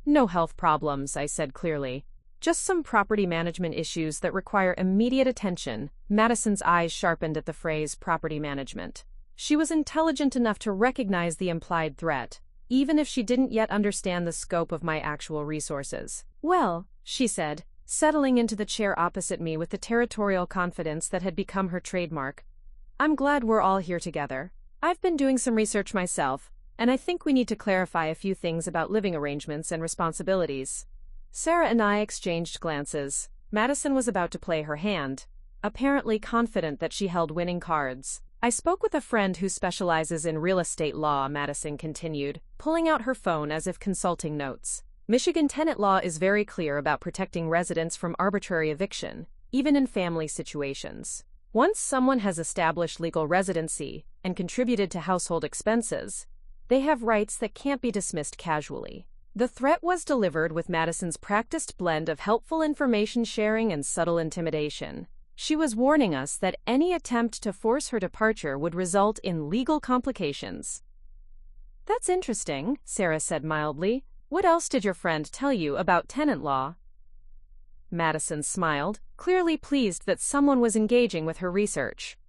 "No health problems," I said clearly. "Just some property management issues that require immediate attention." Madison's eyes sharpened at the phrase property management. She was intelligent enough to recognize the implied threat, even if she didn't yet understand the scope of my actual resources. "Well," she said, settling into the chair opposite me with the territorial confidence that had become her trademark, "I'm glad we're all here together. I've been doing some research myself, and I think we need to clarify a few things about living arrangements and responsibilities." Sarah and I exchanged glances. Madison was about to play her hand, apparently confident that she held winning cards. "I spoke with a friend who specializes in real estate law," Madison continued, pulling out her phone as if consulting notes. "Michigan tenant law is very clear about protecting residents from arbitrary eviction, even in family situations. Once someone has established legal residency and contributed to household expenses, they have rights that can't be dismissed casually." The threat was delivered with Madison's practiced blend of helpful information sharing and subtle intimidation. She was warning us that any attempt to force her departure would result in legal complications. "That's interesting," Sarah said mildly. "What else did your friend tell you about tenant law?" Madison smiled, clearly pleased that someone was engaging with her research.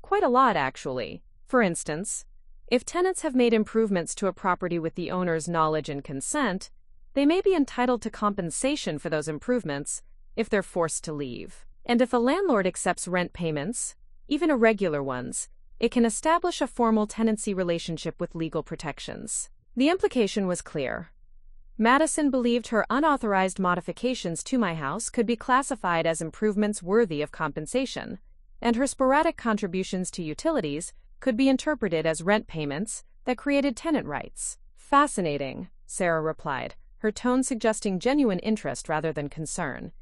"Quite a lot, actually. For instance, if tenants have made improvements to a property with the owner's knowledge and consent, they may be entitled to compensation for those improvements if they're forced to leave. And if a landlord accepts rent payments, even irregular ones, it can establish a formal tenancy relationship with legal protections." The implication was clear. Madison believed her unauthorized modifications to my house could be classified as improvements worthy of compensation, and her sporadic contributions to utilities could be interpreted as rent payments that created tenant rights. "Fascinating," Sarah replied, her tone suggesting genuine interest rather than concern.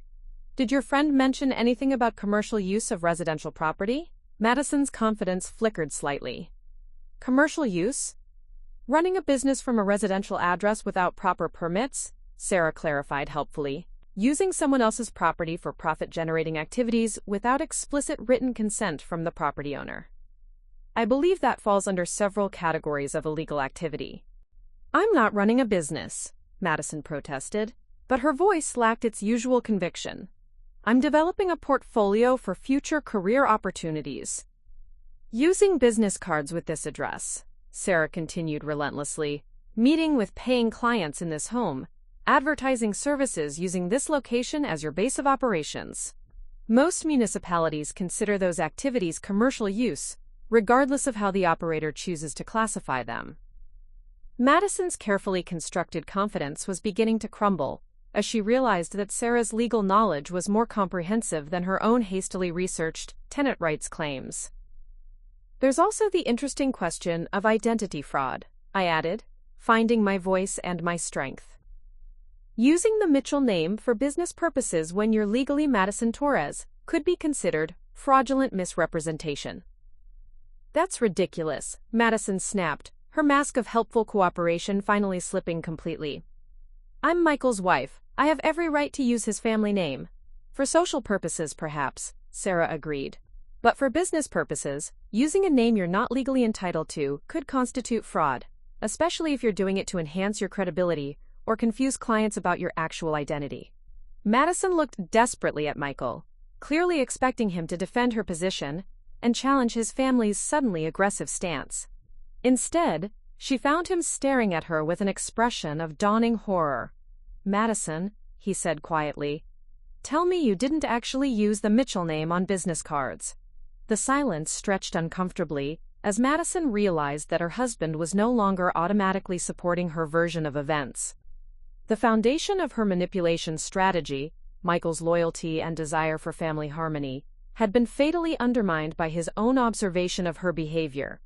"Did your friend mention anything about commercial use of residential property?" Madison's confidence flickered slightly. "Commercial use? Running a business from a residential address without proper permits?" Sarah clarified helpfully. "Using someone else's property for profit-generating activities without explicit written consent from the property owner. I believe that falls under several categories of illegal activity." "I'm not running a business," Madison protested, but her voice lacked its usual conviction. "I'm developing a portfolio for future career opportunities." "Using business cards with this address," Sarah continued relentlessly, "meeting with paying clients in this home, advertising services using this location as your base of operations. Most municipalities consider those activities commercial use, regardless of how the operator chooses to classify them." Madison's carefully constructed confidence was beginning to crumble, as she realized that Sarah's legal knowledge was more comprehensive than her own hastily researched tenant rights claims. There's also the interesting question of identity fraud, I added, finding my voice and my strength. Using the Mitchell name for business purposes when you're legally Madison Torres could be considered fraudulent misrepresentation. That's ridiculous, Madison snapped, her mask of helpful cooperation finally slipping completely. I'm Michael's wife. I have every right to use his family name. For social purposes, perhaps, Sarah agreed. But for business purposes, using a name you're not legally entitled to could constitute fraud, especially if you're doing it to enhance your credibility or confuse clients about your actual identity. Madison looked desperately at Michael, clearly expecting him to defend her position and challenge his family's suddenly aggressive stance. Instead, she found him staring at her with an expression of dawning horror. Madison, he said quietly, tell me you didn't actually use the Mitchell name on business cards. The silence stretched uncomfortably as Madison realized that her husband was no longer automatically supporting her version of events. The foundation of her manipulation strategy, Michael's loyalty and desire for family harmony, had been fatally undermined by his own observation of her behavior.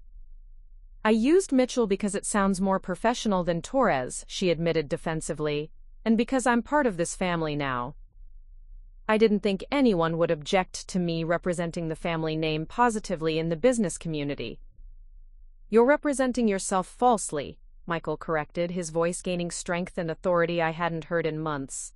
I used Mitchell because it sounds more professional than Torres, she admitted defensively, and because I'm part of this family now. I didn't think anyone would object to me representing the family name positively in the business community. You're representing yourself falsely, Michael corrected, his voice gaining strength and authority I hadn't heard in months.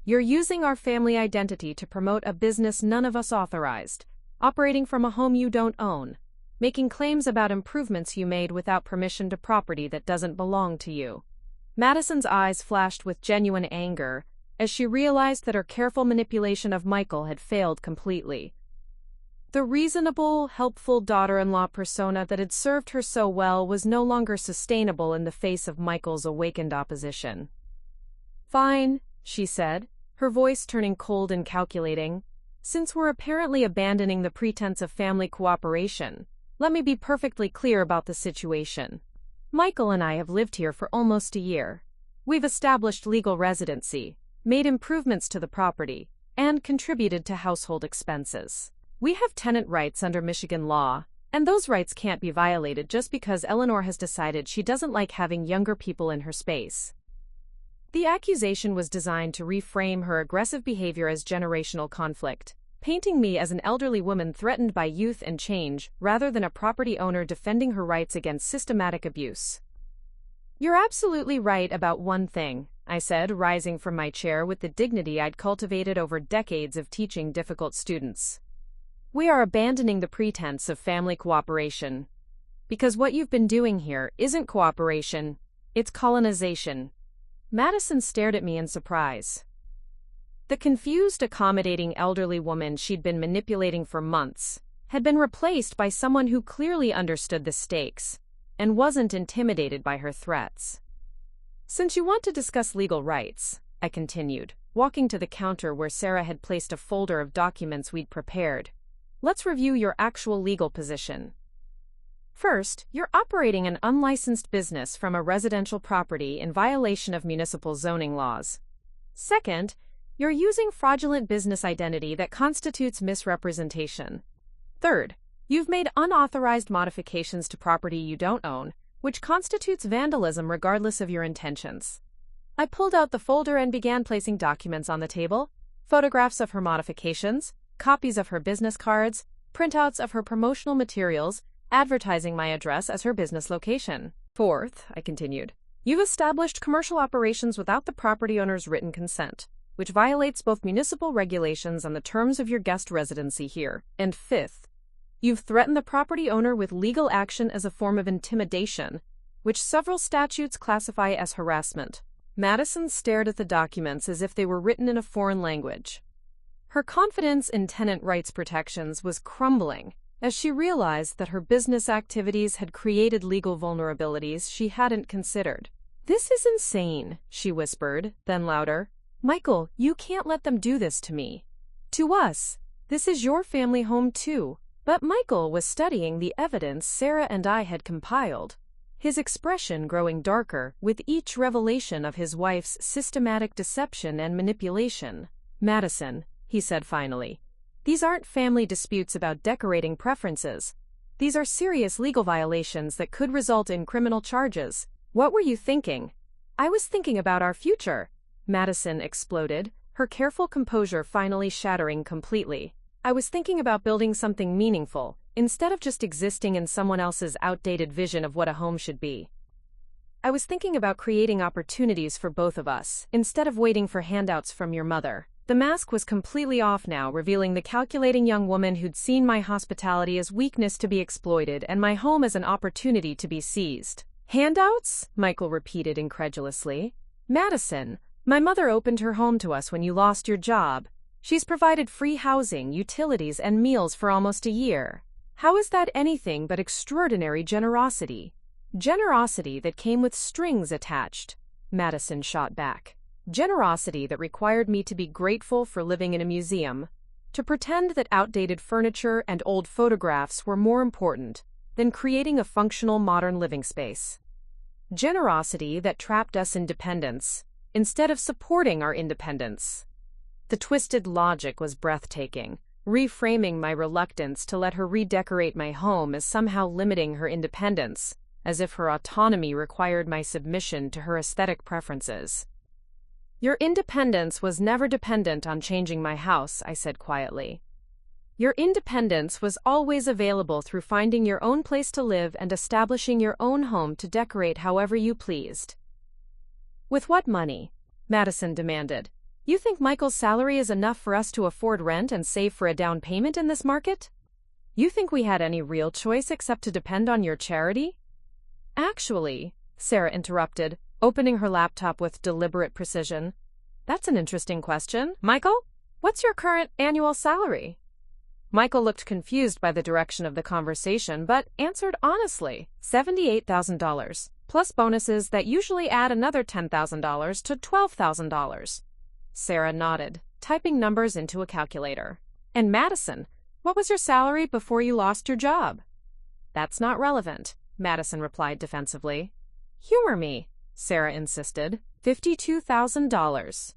You're using our family identity to promote a business none of us authorized, operating from a home you don't own, making claims about improvements you made without permission to property that doesn't belong to you. Madison's eyes flashed with genuine anger as she realized that her careful manipulation of Michael had failed completely. The reasonable, helpful daughter-in-law persona that had served her so well was no longer sustainable in the face of Michael's awakened opposition. Fine, she said, her voice turning cold and calculating. Since we're apparently abandoning the pretense of family cooperation, let me be perfectly clear about the situation. Michael and I have lived here for almost a year. We've established legal residency, made improvements to the property, and contributed to household expenses. We have tenant rights under Michigan law, and those rights can't be violated just because Eleanor has decided she doesn't like having younger people in her space. The accusation was designed to reframe her aggressive behavior as generational conflict, painting me as an elderly woman threatened by youth and change rather than a property owner defending her rights against systematic abuse. You're absolutely right about one thing, I said, rising from my chair with the dignity I'd cultivated over decades of teaching difficult students. We are abandoning the pretense of family cooperation. Because what you've been doing here isn't cooperation, it's colonization. Madison stared at me in surprise. The confused, accommodating elderly woman she'd been manipulating for months had been replaced by someone who clearly understood the stakes and wasn't intimidated by her threats. Since you want to discuss legal rights, I continued, walking to the counter where Sarah had placed a folder of documents we'd prepared, let's review your actual legal position. First, you're operating an unlicensed business from a residential property in violation of municipal zoning laws. Second, you're using fraudulent business identity that constitutes misrepresentation. Third, you've made unauthorized modifications to property you don't own, which constitutes vandalism regardless of your intentions. I pulled out the folder and began placing documents on the table, photographs of her modifications, copies of her business cards, printouts of her promotional materials, advertising my address as her business location. Fourth, I continued, you've established commercial operations without the property owner's written consent, which violates both municipal regulations and the terms of your guest residency here. And fifth, you've threatened the property owner with legal action as a form of intimidation, which several statutes classify as harassment. Madison stared at the documents as if they were written in a foreign language. Her confidence in tenant rights protections was crumbling as she realized that her business activities had created legal vulnerabilities she hadn't considered. This is insane, she whispered, then louder. Michael, you can't let them do this to me. To us, this is your family home too. But Michael was studying the evidence Sarah and I had compiled. his expression growing darker with each revelation of his wife's systematic deception and manipulation. "Madison," he said finally, "these aren't family disputes about decorating preferences. These are serious legal violations that could result in criminal charges." "What were you thinking?" "I was thinking about our future," Madison exploded, her careful composure finally shattering completely. "I was thinking about building something meaningful, instead of just existing in someone else's outdated vision of what a home should be. I was thinking about creating opportunities for both of us, instead of waiting for handouts from your mother." The mask was completely off now, revealing the calculating young woman who'd seen my hospitality as weakness to be exploited and my home as an opportunity to be seized. "Handouts?" Michael repeated incredulously. "Madison, my mother opened her home to us when you lost your job. She's provided free housing, utilities, and meals for almost a year. How is that anything but extraordinary generosity?" "Generosity that came with strings attached," Madison shot back. "Generosity that required me to be grateful for living in a museum, to pretend that outdated furniture and old photographs were more important than creating a functional modern living space. Generosity that trapped us in dependence, instead of supporting our independence." The twisted logic was breathtaking, reframing my reluctance to let her redecorate my home as somehow limiting her independence, as if her autonomy required my submission to her aesthetic preferences. "Your independence was never dependent on changing my house," I said quietly. "Your independence was always available through finding your own place to live and establishing your own home to decorate however you pleased." "With what money?" Madison demanded. "You think Michael's salary is enough for us to afford rent and save for a down payment in this market? You think we had any real choice except to depend on your charity?" "Actually," Sarah interrupted, opening her laptop with deliberate precision, "that's an interesting question. Michael, what's your current annual salary?" Michael looked confused by the direction of the conversation, but answered honestly, $78,000, plus bonuses that usually add another $10,000 to $12,000. Sarah nodded, typing numbers into a calculator. "And Madison, what was your salary before you lost your job?" "That's not relevant," Madison replied defensively. "Humor me," Sarah insisted. $52,000.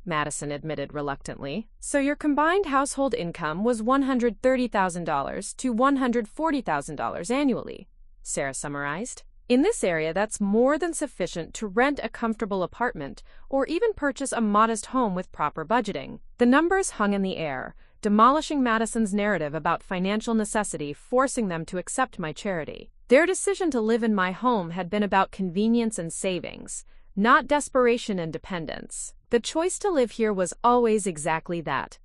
Madison admitted reluctantly. "So your combined household income was $130,000 to $140,000 annually," Sarah summarized. "In this area, that's more than sufficient to rent a comfortable apartment or even purchase a modest home with proper budgeting." The numbers hung in the air, demolishing Madison's narrative about financial necessity, forcing them to accept my charity. Their decision to live in my home had been about convenience and savings, not desperation and dependence. The choice to live here was always exactly that.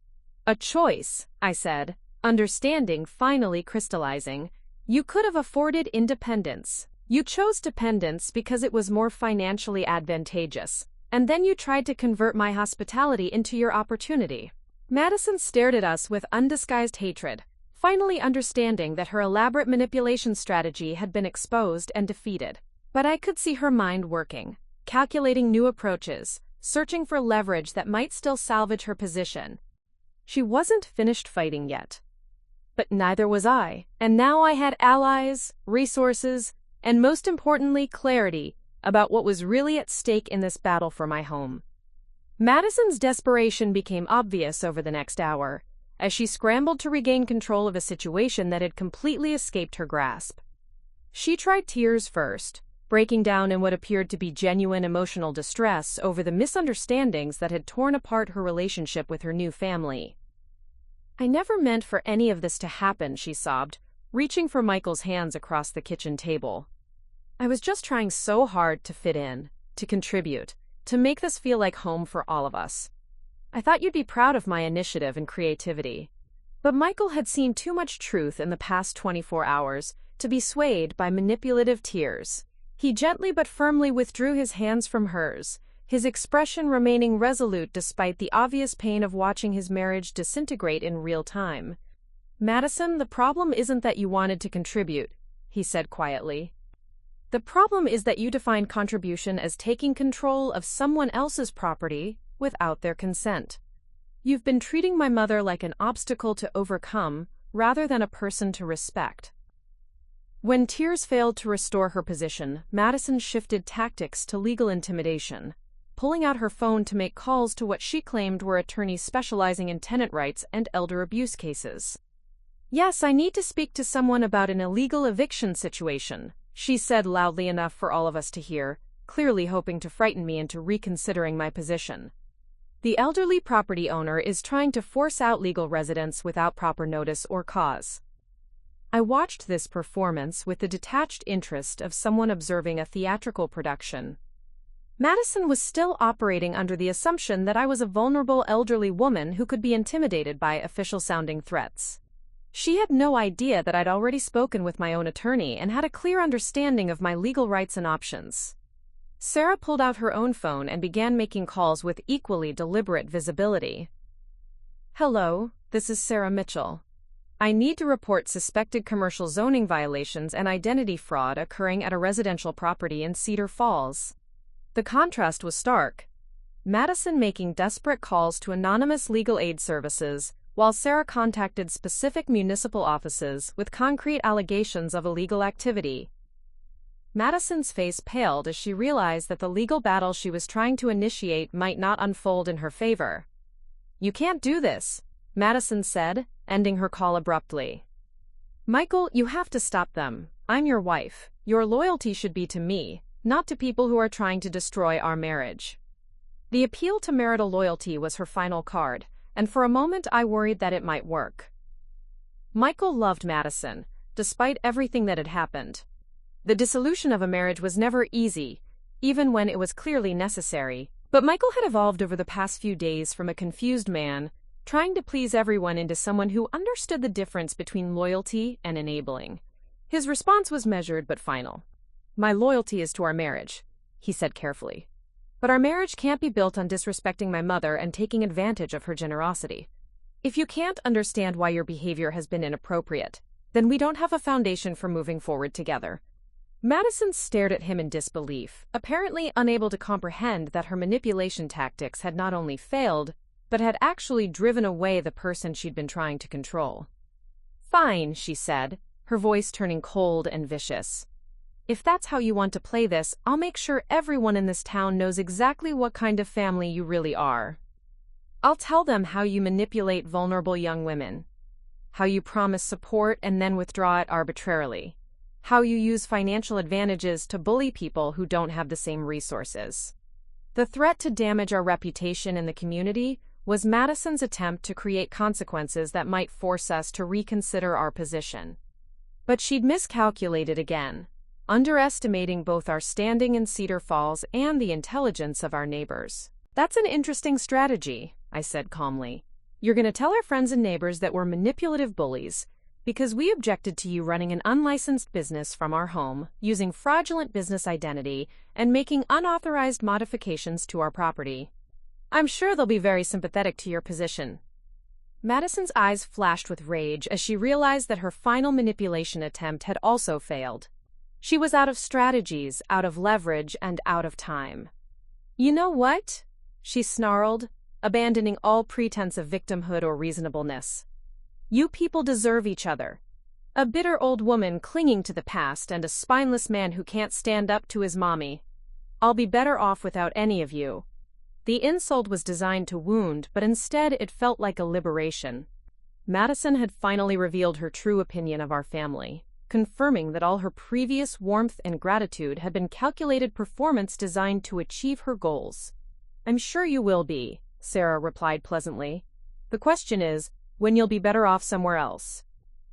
"A choice," I said, understanding finally crystallizing. "You could have afforded independence. You chose dependence because it was more financially advantageous, and then you tried to convert my hospitality into your opportunity." Madison stared at us with undisguised hatred, finally understanding that her elaborate manipulation strategy had been exposed and defeated. But I could see her mind working, calculating new approaches, searching for leverage that might still salvage her position. She wasn't finished fighting yet. But neither was I, and now I had allies, resources, and most importantly, clarity about what was really at stake in this battle for my home. Madison's desperation became obvious over the next hour, as she scrambled to regain control of a situation that had completely escaped her grasp. She tried tears first, breaking down in what appeared to be genuine emotional distress over the misunderstandings that had torn apart her relationship with her new family. "I never meant for any of this to happen," she sobbed, reaching for Michael's hands across the kitchen table. "I was just trying so hard to fit in, to contribute, to make this feel like home for all of us. I thought you'd be proud of my initiative and creativity." But Michael had seen too much truth in the past 24 hours to be swayed by manipulative tears. He gently but firmly withdrew his hands from hers, his expression remaining resolute despite the obvious pain of watching his marriage disintegrate in real time. "Madison, the problem isn't that you wanted to contribute," he said quietly. "The problem is that you define contribution as taking control of someone else's property without their consent. You've been treating my mother like an obstacle to overcome rather than a person to respect." When tears failed to restore her position, Madison shifted tactics to legal intimidation, pulling out her phone to make calls to what she claimed were attorneys specializing in tenant rights and elder abuse cases. "Yes, I need to speak to someone about an illegal eviction situation," she said loudly enough for all of us to hear, clearly hoping to frighten me into reconsidering my position. "The elderly property owner is trying to force out legal residents without proper notice or cause." I watched this performance with the detached interest of someone observing a theatrical production. Madison was still operating under the assumption that I was a vulnerable elderly woman who could be intimidated by official-sounding threats. She had no idea that I'd already spoken with my own attorney and had a clear understanding of my legal rights and options. Sarah pulled out her own phone and began making calls with equally deliberate visibility. "Hello, this is Sarah Mitchell. I need to report suspected commercial zoning violations and identity fraud occurring at a residential property in Cedar Falls." The contrast was stark. Madison making desperate calls to anonymous legal aid services, while Sarah contacted specific municipal offices with concrete allegations of illegal activity. Madison's face paled as she realized that the legal battle she was trying to initiate might not unfold in her favor. "You can't do this," Madison said, ending her call abruptly. "Michael, you have to stop them. I'm your wife. Your loyalty should be to me, not to people who are trying to destroy our marriage." The appeal to marital loyalty was her final card, and for a moment I worried that it might work. Michael loved Madison, despite everything that had happened. The dissolution of a marriage was never easy, even when it was clearly necessary, but Michael had evolved over the past few days from a confused man, trying to please everyone, into someone who understood the difference between loyalty and enabling. His response was measured but final. "My loyalty is to our marriage," he said carefully. "But our marriage can't be built on disrespecting my mother and taking advantage of her generosity. If you can't understand why your behavior has been inappropriate, then we don't have a foundation for moving forward together." Madison stared at him in disbelief, apparently unable to comprehend that her manipulation tactics had not only failed, but had actually driven away the person she'd been trying to control. "Fine," she said, her voice turning cold and vicious. "If that's how you want to play this, I'll make sure everyone in this town knows exactly what kind of family you really are. I'll tell them how you manipulate vulnerable young women, how you promise support and then withdraw it arbitrarily, how you use financial advantages to bully people who don't have the same resources." The threat to damage our reputation in the community was Madison's attempt to create consequences that might force us to reconsider our position. But she'd miscalculated again, underestimating both our standing in Cedar Falls and the intelligence of our neighbors. "That's an interesting strategy," I said calmly. "You're going to tell our friends and neighbors that we're manipulative bullies because we objected to you running an unlicensed business from our home, using fraudulent business identity, and making unauthorized modifications to our property. I'm sure they'll be very sympathetic to your position." Madison's eyes flashed with rage as she realized that her final manipulation attempt had also failed. She was out of strategies, out of leverage, and out of time. "You know what?" she snarled, abandoning all pretense of victimhood or reasonableness. "You people deserve each other. A bitter old woman clinging to the past and a spineless man who can't stand up to his mommy. I'll be better off without any of you." The insult was designed to wound, but instead it felt like a liberation. Madison had finally revealed her true opinion of our family, confirming that all her previous warmth and gratitude had been calculated performance designed to achieve her goals. "I'm sure you will be," Sarah replied pleasantly. "The question is, when you'll be better off somewhere else."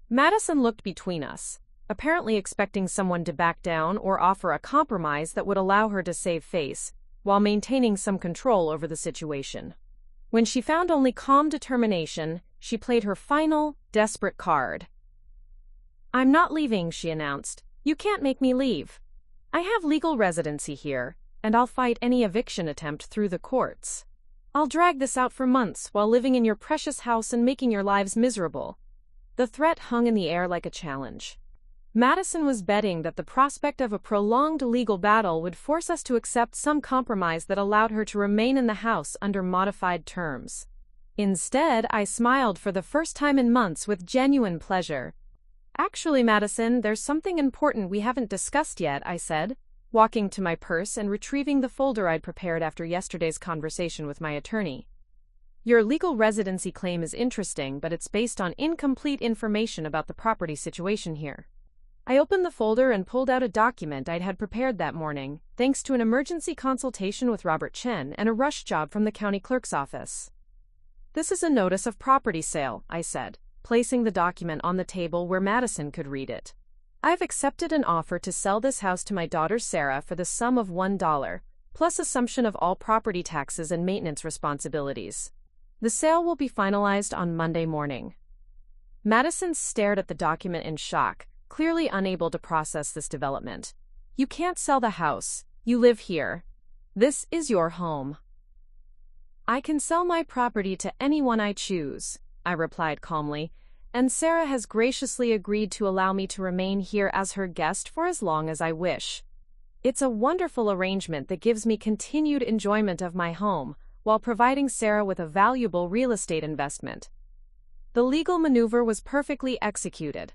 Madison looked between us, apparently expecting someone to back down or offer a compromise that would allow her to save face, while maintaining some control over the situation. When she found only calm determination, she played her final, desperate card. "I'm not leaving," she announced. "You can't make me leave. I have legal residency here, and I'll fight any eviction attempt through the courts. I'll drag this out for months while living in your precious house and making your lives miserable." The threat hung in the air like a challenge. Madison was betting that the prospect of a prolonged legal battle would force us to accept some compromise that allowed her to remain in the house under modified terms. Instead, I smiled for the first time in months with genuine pleasure. Actually, Madison, there's something important we haven't discussed yet, I said, walking to my purse and retrieving the folder I'd prepared after yesterday's conversation with my attorney. Your legal residency claim is interesting, but it's based on incomplete information about the property situation here. I opened the folder and pulled out a document I'd had prepared that morning, thanks to an emergency consultation with Robert Chen and a rush job from the county clerk's office. This is a notice of property sale, I said, placing the document on the table where Madison could read it. I've accepted an offer to sell this house to my daughter Sarah for the sum of $1, plus assumption of all property taxes and maintenance responsibilities. The sale will be finalized on Monday morning. Madison stared at the document in shock, clearly unable to process this development. You can't sell the house. You live here. This is your home. I can sell my property to anyone I choose, I replied calmly, and Sarah has graciously agreed to allow me to remain here as her guest for as long as I wish. It's a wonderful arrangement that gives me continued enjoyment of my home, while providing Sarah with a valuable real estate investment. The legal maneuver was perfectly executed.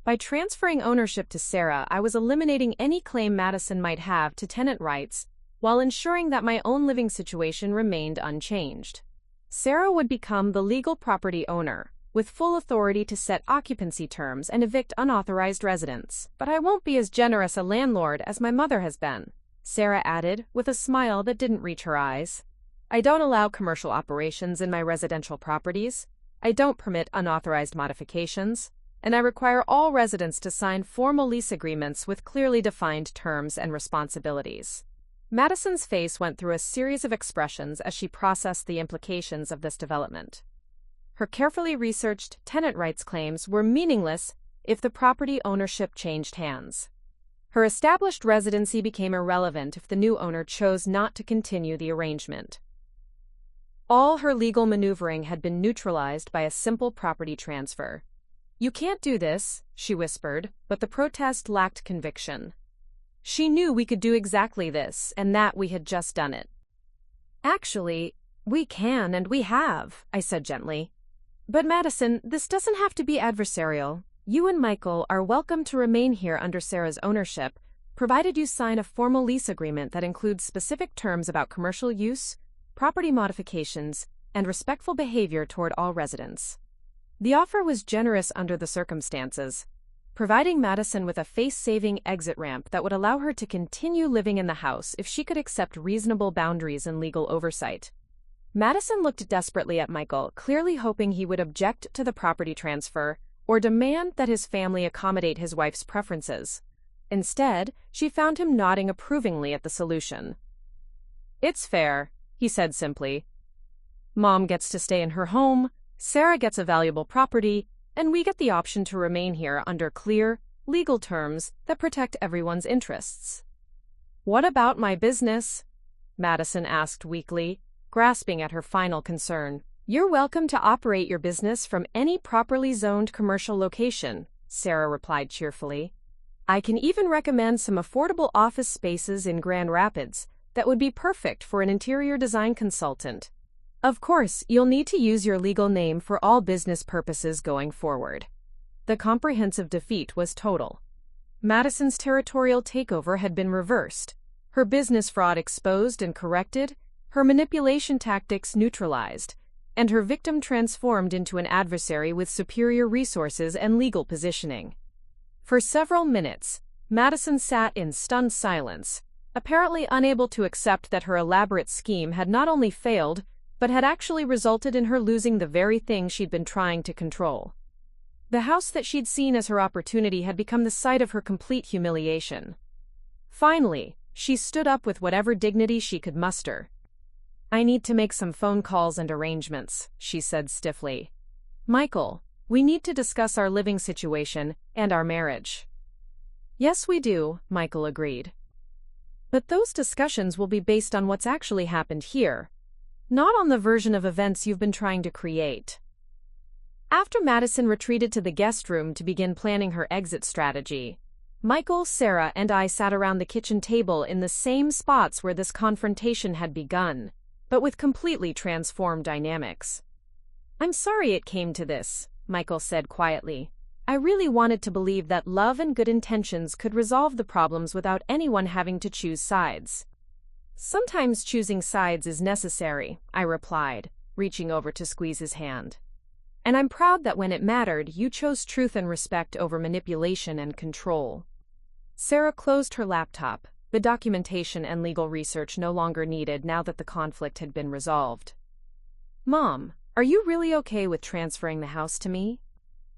By transferring ownership to Sarah, I was eliminating any claim Madison might have to tenant rights, while ensuring that my own living situation remained unchanged. Sarah would become the legal property owner, with full authority to set occupancy terms and evict unauthorized residents. But I won't be as generous a landlord as my mother has been, Sarah added, with a smile that didn't reach her eyes. I don't allow commercial operations in my residential properties. I don't permit unauthorized modifications. And I require all residents to sign formal lease agreements with clearly defined terms and responsibilities. Madison's face went through a series of expressions as she processed the implications of this development. Her carefully researched tenant rights claims were meaningless if the property ownership changed hands. Her established residency became irrelevant if the new owner chose not to continue the arrangement. All her legal maneuvering had been neutralized by a simple property transfer. You can't do this, she whispered, but the protest lacked conviction. She knew we could do exactly this, and that we had just done it. Actually, we can and we have, I said gently. But Madison, this doesn't have to be adversarial. You and Michael are welcome to remain here under Sarah's ownership, provided you sign a formal lease agreement that includes specific terms about commercial use, property modifications, and respectful behavior toward all residents. The offer was generous under the circumstances, providing Madison with a face-saving exit ramp that would allow her to continue living in the house if she could accept reasonable boundaries and legal oversight. Madison looked desperately at Michael, clearly hoping he would object to the property transfer or demand that his family accommodate his wife's preferences. Instead, she found him nodding approvingly at the solution. It's fair, he said simply. Mom gets to stay in her home, Sarah gets a valuable property, and we get the option to remain here under clear, legal terms that protect everyone's interests. What about my business? Madison asked weakly, grasping at her final concern. You're welcome to operate your business from any properly zoned commercial location, Sarah replied cheerfully. I can even recommend some affordable office spaces in Grand Rapids that would be perfect for an interior design consultant. Of course, you'll need to use your legal name for all business purposes going forward. The comprehensive defeat was total. Madison's territorial takeover had been reversed, her business fraud exposed and corrected, her manipulation tactics neutralized, and her victim transformed into an adversary with superior resources and legal positioning. For several minutes, Madison sat in stunned silence, apparently unable to accept that her elaborate scheme had not only failed, but had actually resulted in her losing the very thing she'd been trying to control. The house that she'd seen as her opportunity had become the site of her complete humiliation. Finally, she stood up with whatever dignity she could muster. I need to make some phone calls and arrangements, she said stiffly. Michael, we need to discuss our living situation and our marriage. Yes, we do, Michael agreed. But those discussions will be based on what's actually happened here, not on the version of events you've been trying to create. After Madison retreated to the guest room to begin planning her exit strategy, Michael, Sarah, and I sat around the kitchen table in the same spots where this confrontation had begun, but with completely transformed dynamics. I'm sorry it came to this, Michael said quietly. I really wanted to believe that love and good intentions could resolve the problems without anyone having to choose sides. Sometimes choosing sides is necessary, I replied, reaching over to squeeze his hand. And I'm proud that when it mattered, you chose truth and respect over manipulation and control. Sarah closed her laptop, the documentation and legal research no longer needed now that the conflict had been resolved. Mom, are you really okay with transferring the house to me?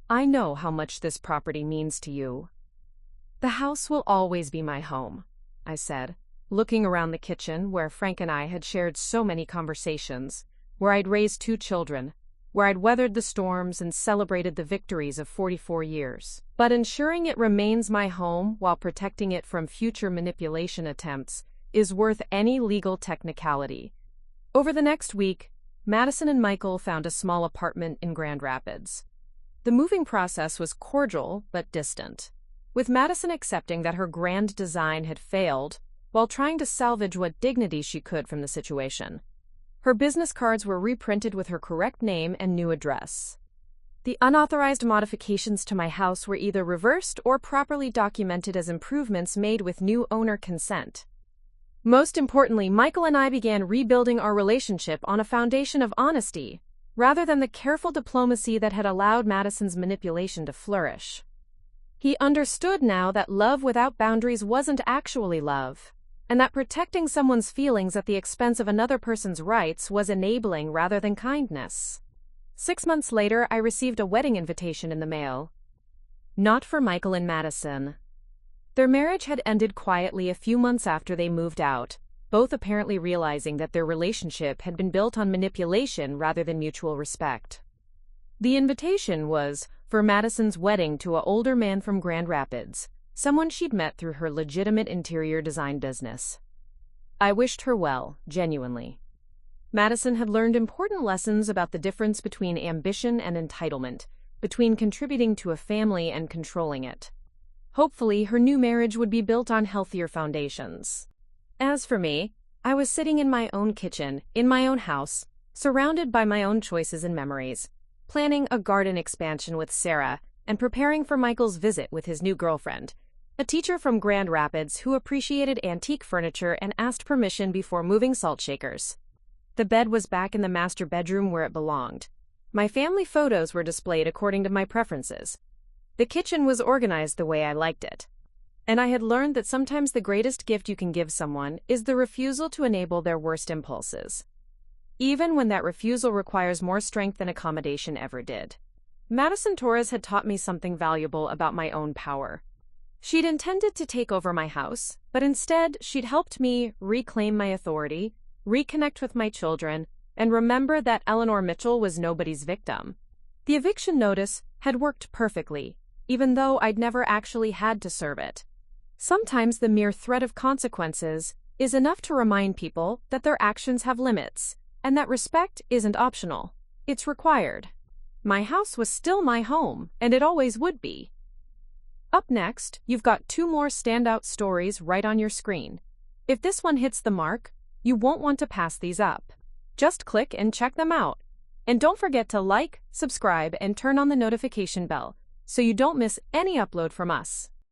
I know how much this property means to you. The house will always be my home, I said, looking around the kitchen where Frank and I had shared so many conversations, where I'd raised 2 children, where I'd weathered the storms and celebrated the victories of 44 years. But ensuring it remains my home while protecting it from future manipulation attempts is worth any legal technicality. Over the next week, Madison and Michael found a small apartment in Grand Rapids. The moving process was cordial but distant, with Madison accepting that her grand design had failed while trying to salvage what dignity she could from the situation. Her business cards were reprinted with her correct name and new address. The unauthorized modifications to my house were either reversed or properly documented as improvements made with new owner consent. Most importantly, Michael and I began rebuilding our relationship on a foundation of honesty, rather than the careful diplomacy that had allowed Madison's manipulation to flourish. He understood now that love without boundaries wasn't actually love, and that protecting someone's feelings at the expense of another person's rights was enabling rather than kindness. 6 months later, I received a wedding invitation in the mail. Not for Michael and Madison. Their marriage had ended quietly a few months after they moved out, both apparently realizing that their relationship had been built on manipulation rather than mutual respect. The invitation was for Madison's wedding to an older man from Grand Rapids, someone she'd met through her legitimate interior design business. I wished her well, genuinely. Madison had learned important lessons about the difference between ambition and entitlement, between contributing to a family and controlling it. Hopefully, her new marriage would be built on healthier foundations. As for me, I was sitting in my own kitchen, in my own house, surrounded by my own choices and memories, planning a garden expansion with Sarah and preparing for Michael's visit with his new girlfriend, a teacher from Grand Rapids who appreciated antique furniture and asked permission before moving salt shakers. The bed was back in the master bedroom where it belonged. My family photos were displayed according to my preferences. The kitchen was organized the way I liked it. And I had learned that sometimes the greatest gift you can give someone is the refusal to enable their worst impulses, even when that refusal requires more strength than accommodation ever did. Madison Torres had taught me something valuable about my own power. She'd intended to take over my house, but instead she'd helped me reclaim my authority, reconnect with my children, and remember that Eleanor Mitchell was nobody's victim. The eviction notice had worked perfectly, even though I'd never actually had to serve it. Sometimes the mere threat of consequences is enough to remind people that their actions have limits, and that respect isn't optional. It's required. My house was still my home, and it always would be. Up next, you've got 2 more standout stories right on your screen. If this one hits the mark, you won't want to pass these up. Just click and check them out. And don't forget to like, subscribe, and turn on the notification bell so you don't miss any upload from us.